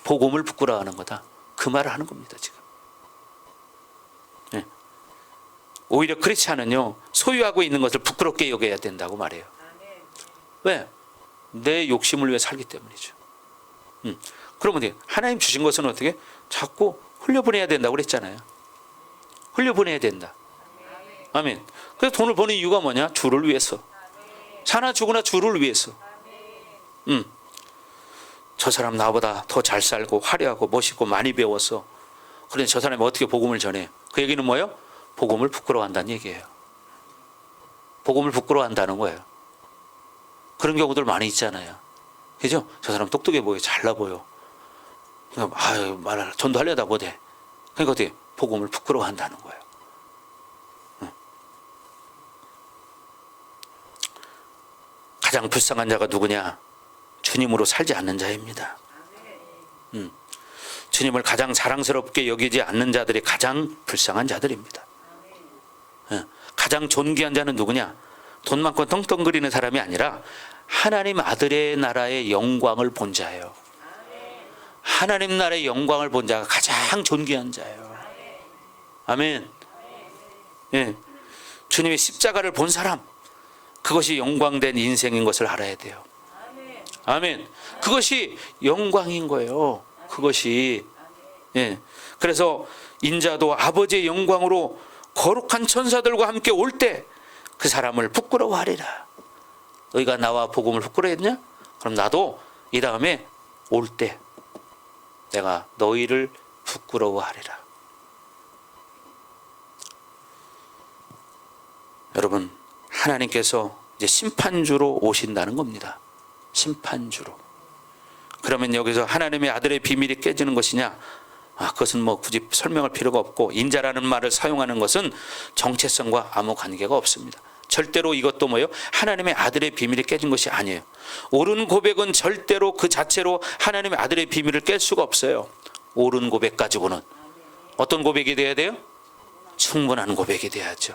복음을 부끄러워하는 거다. 그 말을 하는 겁니다, 지금. 네. 오히려 크리스찬은요, 소유하고 있는 것을 부끄럽게 여겨야 된다고 말해요. 왜? 내 욕심을 위해 살기 때문이죠. 그러면 하나님 주신 것은 어떻게? 자꾸 흘려보내야 된다고 그랬잖아요. 흘려보내야 된다. 아멘. 그래서 돈을 버는 이유가 뭐냐? 주를 위해서. 사나 죽으나 주를 위해서. 저 사람 나보다 더 잘 살고 화려하고 멋있고 많이 배웠어. 그런데 저 사람이 어떻게 복음을 전해? 그 얘기는 뭐예요? 복음을 부끄러워한다는 얘기예요. 복음을 부끄러워한다는 거예요. 그런 경우들 많이 있잖아요. 그죠? 저 사람 똑똑해 보여, 잘나 보여. 아유, 말을 전도하려다 못해. 그러니까 어떻게? 복음을 부끄러워한다는 거예요. 가장 불쌍한 자가 누구냐? 주님으로 살지 않는 자입니다. 주님을 가장 자랑스럽게 여기지 않는 자들이 가장 불쌍한 자들입니다. 가장 존귀한 자는 누구냐? 돈 많고 떵떵거리는 사람이 아니라 하나님 아들의 나라의 영광을 본 자예요. 하나님 나라의 영광을 본 자가 가장 존귀한 자예요. 아멘. 예. 주님의 십자가를 본 사람, 그것이 영광된 인생인 것을 알아야 돼요. 아멘. 그것이 영광인 거예요. 그것이. 예. 그래서 인자도 아버지의 영광으로 거룩한 천사들과 함께 올 때 그 사람을 부끄러워하리라. 너희가 나와 복음을 부끄러워했냐? 그럼 나도 이 다음에 올 때 내가 너희를 부끄러워하리라. 여러분, 하나님께서 이제 심판주로 오신다는 겁니다. 심판주로. 그러면 여기서 하나님의 아들의 비밀이 깨지는 것이냐? 그것은 뭐 굳이 설명할 필요가 없고, 인자라는 말을 사용하는 것은 정체성과 아무 관계가 없습니다. 절대로 이것도 뭐예요? 하나님의 아들의 비밀이 깨진 것이 아니에요. 옳은 고백은 절대로 그 자체로 하나님의 아들의 비밀을 깰 수가 없어요. 옳은 고백 가지고는 어떤 고백이 돼야 돼요? 충분한 고백이 돼야죠.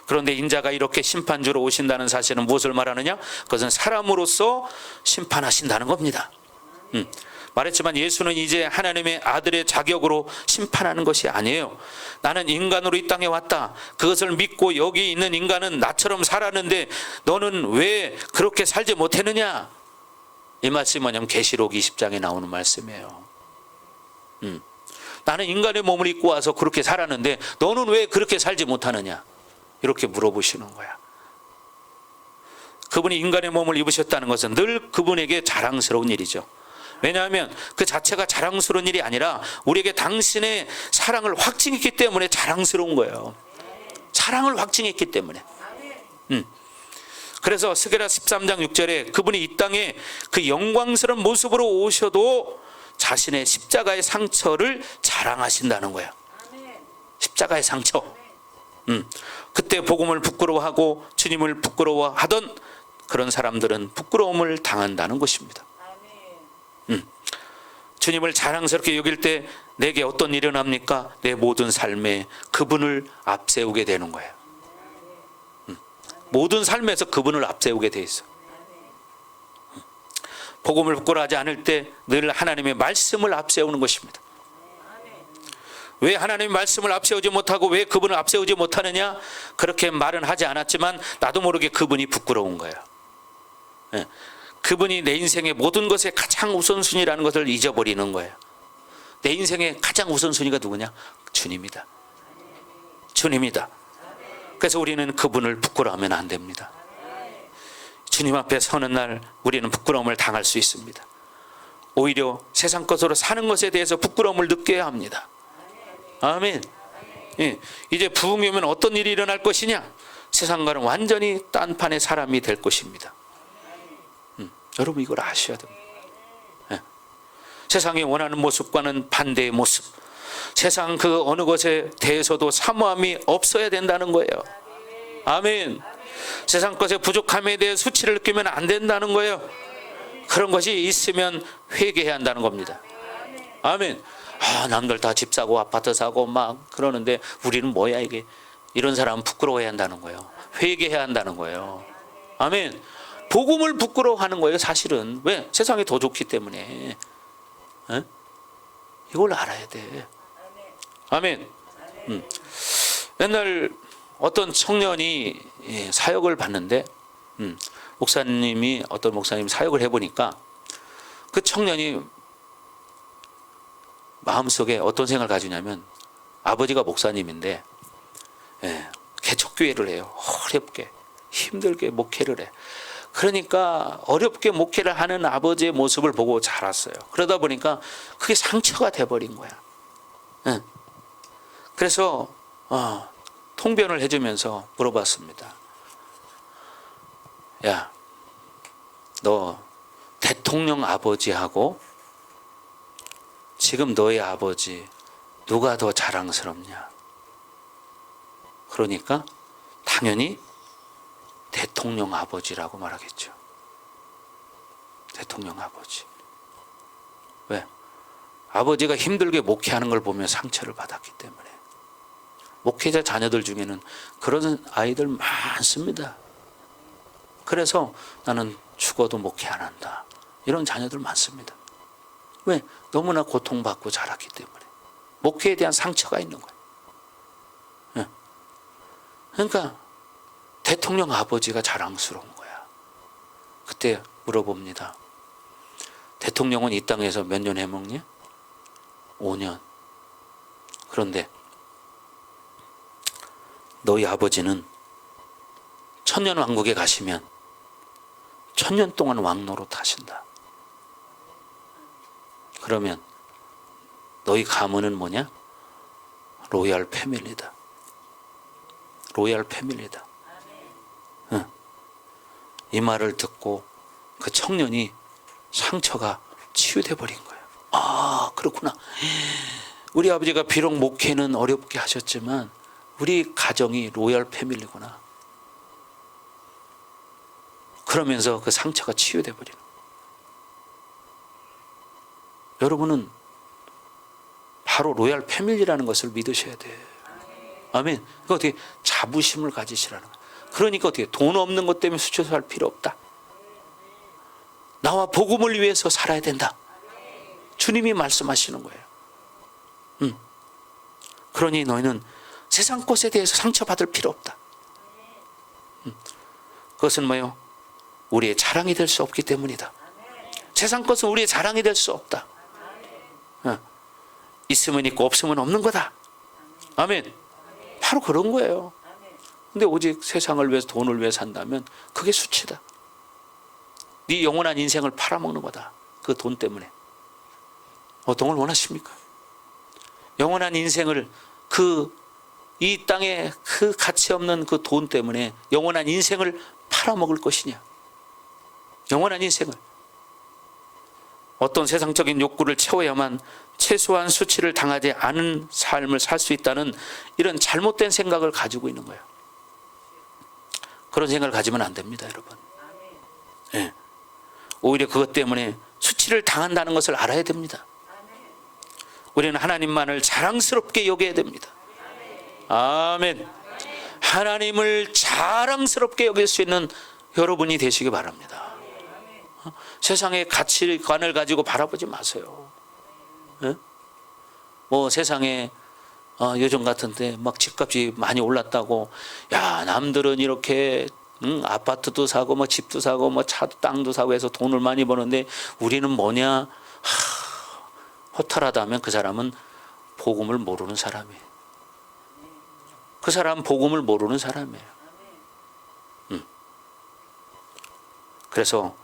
그런데 인자가 이렇게 심판주로 오신다는 사실은 무엇을 말하느냐? 그것은 사람으로서 심판하신다는 겁니다. 말했지만 예수는 이제 하나님의 아들의 자격으로 심판하는 것이 아니에요. 나는 인간으로 이 땅에 왔다. 그것을 믿고 여기 있는 인간은 나처럼 살았는데 너는 왜 그렇게 살지 못했느냐? 이 말씀이 뭐냐면 계시록 20장에 나오는 말씀이에요. 나는 인간의 몸을 입고 와서 그렇게 살았는데 너는 왜 그렇게 살지 못하느냐? 이렇게 물어보시는 거야. 그분이 인간의 몸을 입으셨다는 것은 늘 그분에게 자랑스러운 일이죠. 왜냐하면 그 자체가 자랑스러운 일이 아니라 우리에게 당신의 사랑을 확증했기 때문에 자랑스러운 거예요. 사랑을 확증했기 때문에. 그래서 스게라 13장 6절에 그분이 이 땅에 그 영광스러운 모습으로 오셔도 자신의 십자가의 상처를 자랑하신다는 거예요. 십자가의 상처. 그때 복음을 부끄러워하고 주님을 부끄러워하던 그런 사람들은 부끄러움을 당한다는 것입니다. 주님을 자랑스럽게 여길 때 내게 어떤 일이 일어납니까? 내 모든 삶에 그분을 앞세우게 되는 거예요. 모든 삶에서 그분을 앞세우게 돼 있어. 복음을 부끄러워하지 않을 때 늘 하나님의 말씀을 앞세우는 것입니다. 왜 하나님의 말씀을 앞세우지 못하고 왜 그분을 앞세우지 못하느냐? 그렇게 말은 하지 않았지만 나도 모르게 그분이 부끄러운 거예요. 그분이 내 인생의 모든 것의 가장 우선순위라는 것을 잊어버리는 거예요. 내 인생의 가장 우선순위가 누구냐? 주님이다. 주님이다. 그래서 우리는 그분을 부끄러워하면 안 됩니다. 주님 앞에 서는 날 우리는 부끄러움을 당할 수 있습니다. 오히려 세상 것으로 사는 것에 대해서 부끄러움을 느껴야 합니다. 아멘. 예, 이제 부흥이 오면 어떤 일이 일어날 것이냐? 세상과는 완전히 딴판의 사람이 될 것입니다. 여러분 이걸 아셔야 됩니다. 예. 세상이 원하는 모습과는 반대의 모습. 세상 그 어느 것에 대해서도 사모함이 없어야 된다는 거예요. 아멘. 세상 것의 부족함에 대해 수치를 느끼면 안 된다는 거예요. 그런 것이 있으면 회개해야 한다는 겁니다. 아멘. 남들 다 집 사고 아파트 사고 막 그러는데 우리는 뭐야 이게. 이런 사람은 부끄러워해야 한다는 거예요. 회개해야 한다는 거예요. 아멘. 복음을 부끄러워하는 거예요 사실은. 왜? 세상이 더 좋기 때문에. 에? 이걸 알아야 돼. 아멘. 옛날 어떤 청년이 사역을 받는데 어떤 목사님이 사역을 해보니까 그 청년이 마음속에 어떤 생각을 가지냐면 아버지가 목사님인데 개척교회를 해요. 어렵게 힘들게 목회를 해. 그러니까 어렵게 목회를 하는 아버지의 모습을 보고 자랐어요. 그러다 보니까 그게 상처가 돼버린 거야. 그래서 통변을 해주면서 물어봤습니다. 야, 너 대통령 아버지하고 지금 너의 아버지 누가 더 자랑스럽냐? 그러니까 당연히 대통령 아버지라고 말하겠죠. 대통령 아버지. 왜? 아버지가 힘들게 목회하는 걸 보며 상처를 받았기 때문에. 목회자 자녀들 중에는 그런 아이들 많습니다. 그래서 나는 죽어도 목회 안 한다. 이런 자녀들 많습니다. 왜? 너무나 고통받고 자랐기 때문에. 목회에 대한 상처가 있는 거예요. 그러니까 대통령 아버지가 자랑스러운 거야. 그때 물어봅니다. 대통령은 이 땅에서 몇 년 해먹냐? 5년. 그런데 너희 아버지는 천년왕국에 가시면 1000년 동안 왕노릇 하신다. 그러면 너희 가문은 뭐냐? 로얄 패밀리다. 로얄 패밀리다. 이 말을 듣고 그 청년이 상처가 치유돼 버린 거예요. 아, 그렇구나. 우리 아버지가 비록 목회는 어렵게 하셨지만 우리 가정이 로얄 패밀리구나. 그러면서 그 상처가 치유돼 버리는 거예요. 여러분은 바로 로얄 패밀리라는 것을 믿으셔야 돼요. 아멘. 그러니까 어떻게 자부심을 가지시라는 거예요. 그러니까 어떻게 돈 없는 것 때문에 수치해서 할 필요 없다. 나와 복음을 위해서 살아야 된다. 주님이 말씀하시는 거예요. 그러니 너희는 세상 것에 대해서 상처받을 필요 없다. 그것은 뭐예요? 우리의 자랑이 될 수 없기 때문이다. 세상 것은 우리의 자랑이 될 수 없다. 있으면 있고 없으면 없는 거다. 아멘. 바로 그런 거예요. 근데 오직 세상을 위해서, 돈을 위해 산다면 그게 수치다. 네 영원한 인생을 팔아먹는 거다. 그 돈 때문에. 어떤 걸 원하십니까? 영원한 인생을 이 땅에 그 가치 없는 그 돈 때문에 영원한 인생을 팔아먹을 것이냐? 영원한 인생을. 어떤 세상적인 욕구를 채워야만 최소한 수치를 당하지 않은 삶을 살 수 있다는 이런 잘못된 생각을 가지고 있는 거예요. 그런 생각을 가지면 안 됩니다, 여러분. 네. 오히려 그것 때문에 수치를 당한다는 것을 알아야 됩니다. 우리는 하나님만을 자랑스럽게 여겨야 됩니다. 아멘. 하나님을 자랑스럽게 여길 수 있는 여러분이 되시기 바랍니다. 세상의 가치관을 가지고 바라보지 마세요. 뭐 세상에 요즘 같은데 막 집값이 많이 올랐다고, 야 남들은 이렇게 아파트도 사고 뭐 집도 사고 뭐 차도 땅도 사고 해서 돈을 많이 버는데 우리는 뭐냐? 허탈하다면 그 사람은 복음을 모르는 사람이에요. 그 사람은 복음을 모르는 사람이에요. 그래서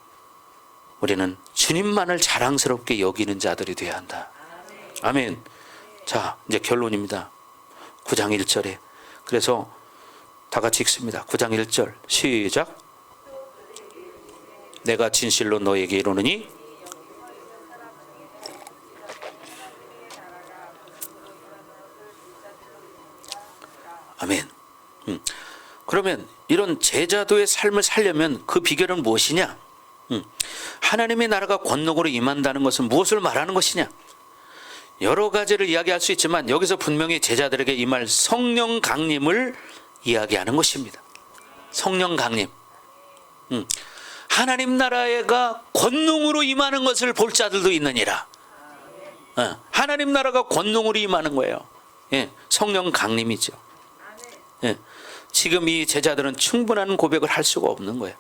우리는 주님만을 자랑스럽게 여기는 자들이 되어야 한다. 아멘. 자, 이제 결론입니다. 9장 1절에. 그래서 다 같이 읽습니다. 9장 1절 시작. 내가 진실로 너에게 이르노니 아멘. 그러면 이런 제자도의 삶을 살려면 그 비결은 무엇이냐? 하나님의 나라가 권능으로 임한다는 것은 무엇을 말하는 것이냐? 여러 가지를 이야기할 수 있지만 여기서 분명히 제자들에게 임할 성령 강림을 이야기하는 것입니다. 성령 강림. 하나님 나라가 권능으로 임하는 것을 볼 자들도 있느니라. 하나님 나라가 권능으로 임하는 거예요. 성령 강림이죠. 지금 이 제자들은 충분한 고백을 할 수가 없는 거예요.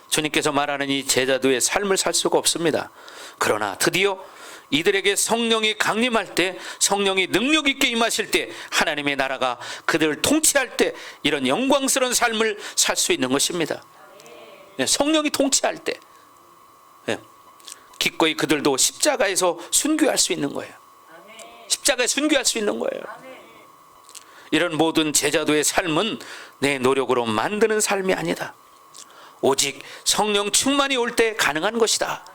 주님께서 말하는 이 제자도의 삶을 살 수가 없습니다. 그러나 드디어 이들에게 성령이 강림할 때, 성령이 능력 있게 임하실 때, 하나님의 나라가 그들을 통치할 때 이런 영광스러운 삶을 살 수 있는 것입니다. 성령이 통치할 때 기꺼이 그들도 십자가에서 순교할 수 있는 거예요. 십자가에 순교할 수 있는 거예요. 이런 모든 제자도의 삶은 내 노력으로 만드는 삶이 아니다. 오직 성령 충만이 올 때 가능한 것이다.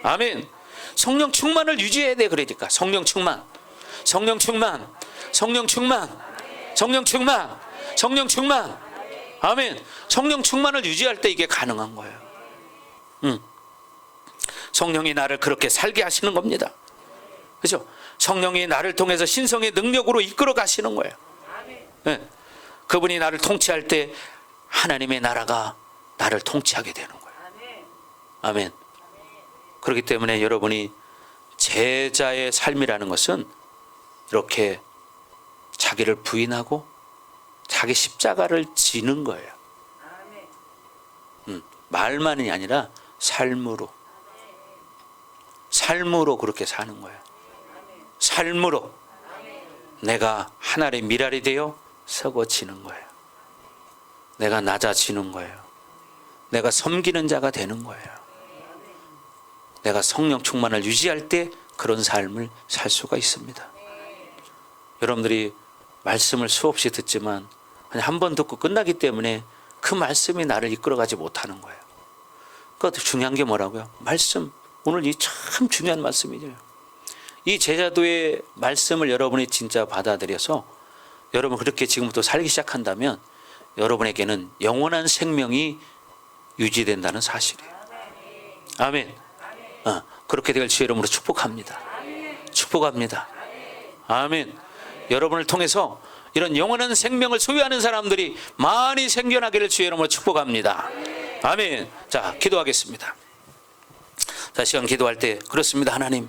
아멘. 성령 충만을 유지해야 돼. 그러니까 성령 충만, 성령 충만, 성령 충만, 성령 충만, 성령 충만. 아멘. 성령 충만을 유지할 때 이게 가능한 거예요. 성령이 나를 그렇게 살게 하시는 겁니다. 그렇죠? 성령이 나를 통해서 신성의 능력으로 이끌어 가시는 거예요. 그분이 나를 통치할 때 하나님의 나라가 나를 통치하게 되는 거예요. 아멘. 그렇기 때문에 여러분이 제자의 삶이라는 것은 이렇게 자기를 부인하고 자기 십자가를 지는 거예요. 말만이 아니라 삶으로 그렇게 사는 거예요. 삶으로 내가 하나의 미랄이 되어 썩어지는 거예요. 내가 낮아지는 거예요. 내가 섬기는 자가 되는 거예요. 내가 성령 충만을 유지할 때 그런 삶을 살 수가 있습니다. 여러분들이 말씀을 수없이 듣지만 그냥 한 번 듣고 끝나기 때문에 그 말씀이 나를 이끌어가지 못하는 거예요. 그것도 중요한 게 뭐라고요? 말씀. 오늘 이 참 중요한 말씀이죠. 이 제자도의 말씀을 여러분이 진짜 받아들여서 여러분 그렇게 지금부터 살기 시작한다면 여러분에게는 영원한 생명이 유지된다는 사실이에요. 아멘. 그렇게 될 주의 이름으로 축복합니다. 축복합니다. 아멘. 여러분을 통해서 이런 영원한 생명을 소유하는 사람들이 많이 생겨나기를 주의 이름으로 축복합니다. 아멘. 자, 기도하겠습니다. 자, 시간 기도할 때 그렇습니다. 하나님,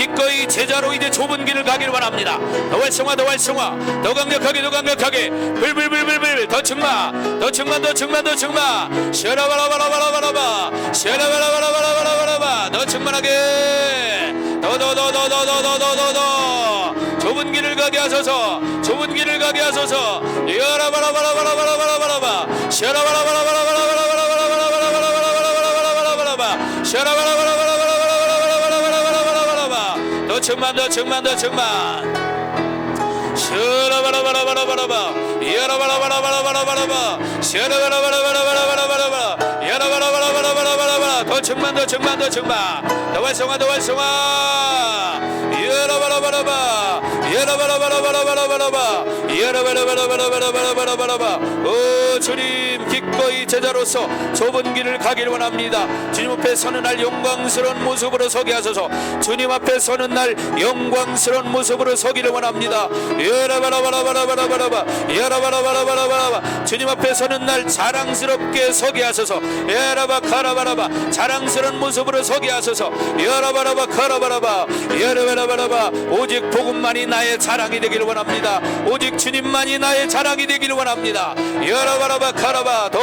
기꺼이 제자로 이제 좁은 길을 가기를 원합니다. 더 활성화, 더 활성화, 더 강력하게, 더 강력하게, 불불불불불, 더 충만, 더 충만, 더 충만, 더 충만. 샤라바라바라바라바라바, 샤라바라바라바라바라바, 더 충만하게, 더 좁은 길을 가게 하소서, 좁은 길을 가게 하소서. 야라바라바라바라바라바라바라바, 샤라바라바라바라바라바라바라바라바라바라바라바라바라바라바라바, 샤라바라바라바라바라바라바라바라바라바라바라바, 더 충만, 더 충만, 더 충만. 샤라바라바라바라바라바, 야라바라바라바라바라바라바, 샤라바라바라바라바라바라바, 야라바라바라바라바라바라바, 더 충만, 더 충만, 더 충만. 더 활성화, 더 활성화. 야라바라바라바, 야라바라바라바라바라바라바, 야라바라바라바라바라바라바라바. 오 주님, 기꺼이 제자로서 좁은 길을 가기를 원합니다. 주님 앞에 서는 날 영광스러운 모습으로 서게 하소서. 주님 앞에 서는 날 영광스러운 모습으로 서기를 원합니다. 야라바라바라바라바라바라바, 야라바라바라바라바라바. 주님 앞에 서는 날 자랑스럽게 서게 하소서. 야라바카라바라바, 자랑스러운 모습으로 서게 하소서. 야라바라바 카라바라바, 야라바라바라바. 오직 복음만이 나의 자랑이 되기를 원합니다. 오직 주님만이 나의 자랑이 되기를 원합니다. 야라바라바 카라바, 더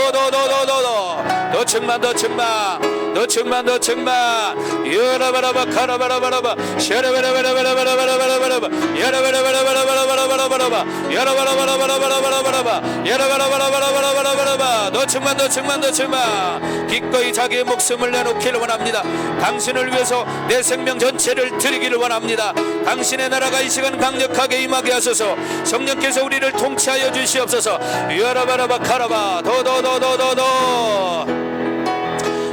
충만, 더 충만, 더 충만, 더 충만. 야라바라바 카라바라바라바, 샤라바라바라바라바라바라바라바, 야라바라바라바라바라바라바라바, 야라바라바라바라바라바라바, 야라바라바라바라바라바라바. 더 충만, 더 충만, 더 충만. 기꺼이 자기의 목숨을 내놓기를 원합니다. 당신을 위해서 내 생명 전체를 드리기를 원합니다. 당신의 나라가 이 시간 강력하게 임하게 하소서. 성령께서 우리를 통치하여 주시옵소서. 야라바라바 카라바,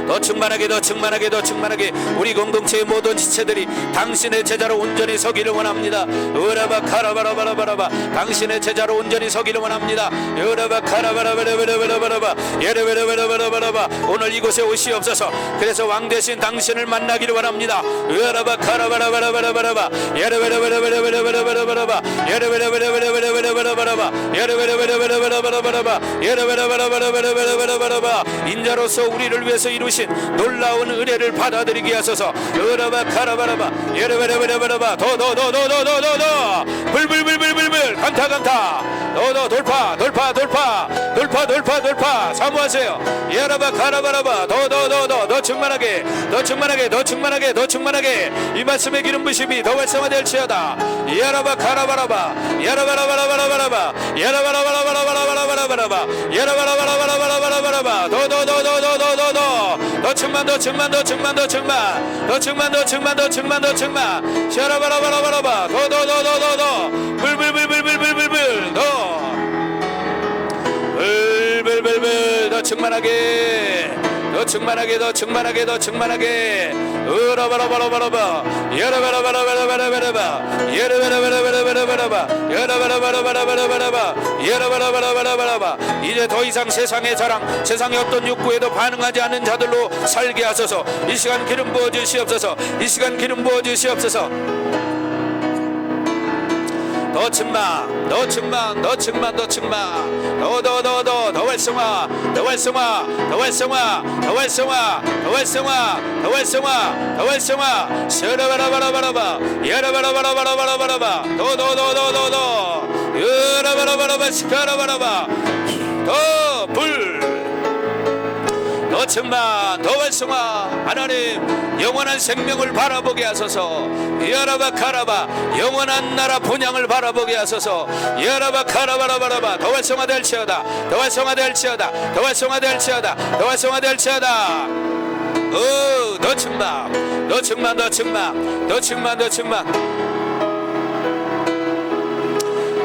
더 충만하게, 더 충만하게, 더 충만하게. 우리 공동체의 모든 지체들이 당신의 제자로 온전히 서기를 원합니다. 으라바 카라바라바라바라바, 당신의 제자로 온전히 서기를 원합니다. 으라바 카라바라바라바라바라바, 예레베레베레베레바라바. 오늘 이곳에 오시옵소서. 그래서 왕 대신 당신을 만나기를 원합니다. 으라바 카라바라바라바라바라바, 예레베레베레베레베레바라바, 예레베레베레베레베레바라바, 예레베레베레베레바라바, 예레베레베레베레바라바. 인자로서 우리를 위해서 이루신 놀라운 은혜를 받아들이게 하소서. 으라바 카라바라바 예레베레베레베라바 더더더더더더더 불불불불불불 감타 더 돌파 사모하세요. 예라바 카라바라바 더 충만하게 이 말씀의 기름 부심이 더 활성화될지어다. 예라바 카라바라바 예라바라바라바라바라바 예라바라바라바라바라바라바 예라바라바라바라바라바라바 더 충만 샤라바라바라바라바 더 불불불불불불불불 더 충만하게 으라바라바라바라바 예라바라바라바라바라바 예라바라바라바라바라바 이제 더 이상 세상의 자랑, 세상의 어떤 욕구에도 반응하지 않는 자들로 살게 하소서. 이 시간 기름 부어 주시옵소서. 더 충만 더 활성화 샤라바라바라바라바 예라바라바라바라바라바 더 예라바라바라바 시카라바라바 더 충만 더 활성화. 하나님 영원한 생명을 바라보게 하소서. 야라바 카라바 영원한 나라 본향을 바라보게 하소서. 야라바 카라바라바라바 더 활성화될지어다. 더 충만.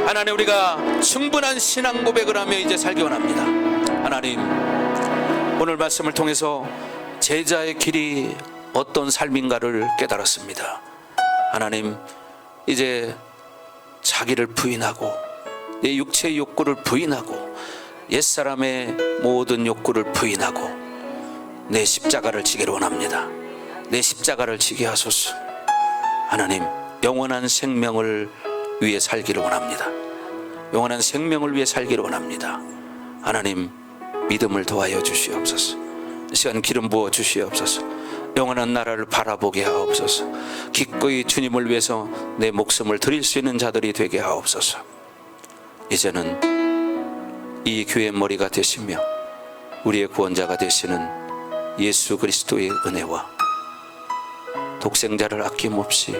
하나님 우리가 충분한 신앙 고백을 하며 이제 살기 원합니다. 하나님 오늘 말씀을 통해서 제자의 길이 어떤 삶인가를 깨달았습니다. 하나님 이제 자기를 부인하고 내 육체의 욕구를 부인하고 옛사람의 모든 욕구를 부인하고 내 십자가를 지기를 원합니다. 내 십자가를 지게 하소서. 하나님 영원한 생명을 위해 살기를 원합니다. 영원한 생명을 위해 살기를 원합니다. 하나님 믿음을 더하여 주시옵소서. 이 시간 기름 부어 주시옵소서. 영원한 나라를 바라보게 하옵소서. 기꺼이 주님을 위해서 내 목숨을 드릴 수 있는 자들이 되게 하옵소서. 이제는 이 교회의 머리가 되시며 우리의 구원자가 되시는 예수 그리스도의 은혜와 독생자를 아낌없이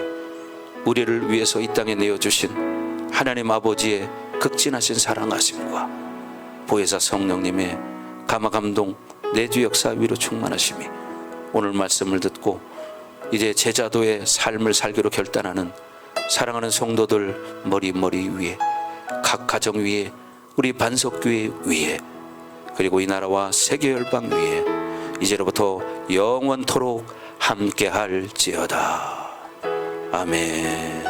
우리를 위해서 이 땅에 내어주신 하나님 아버지의 극진하신 사랑하심과 보혜사 성령님의 감화감동 내주 역사 위로 충만하심이 오늘 말씀을 듣고 이제 제자도의 삶을 살기로 결단하는 사랑하는 성도들 머리 위에, 각 가정 위에, 우리 반석교회 위에, 그리고 이 나라와 세계 열방 위에 이제로부터 영원토록 함께할지어다. 아멘.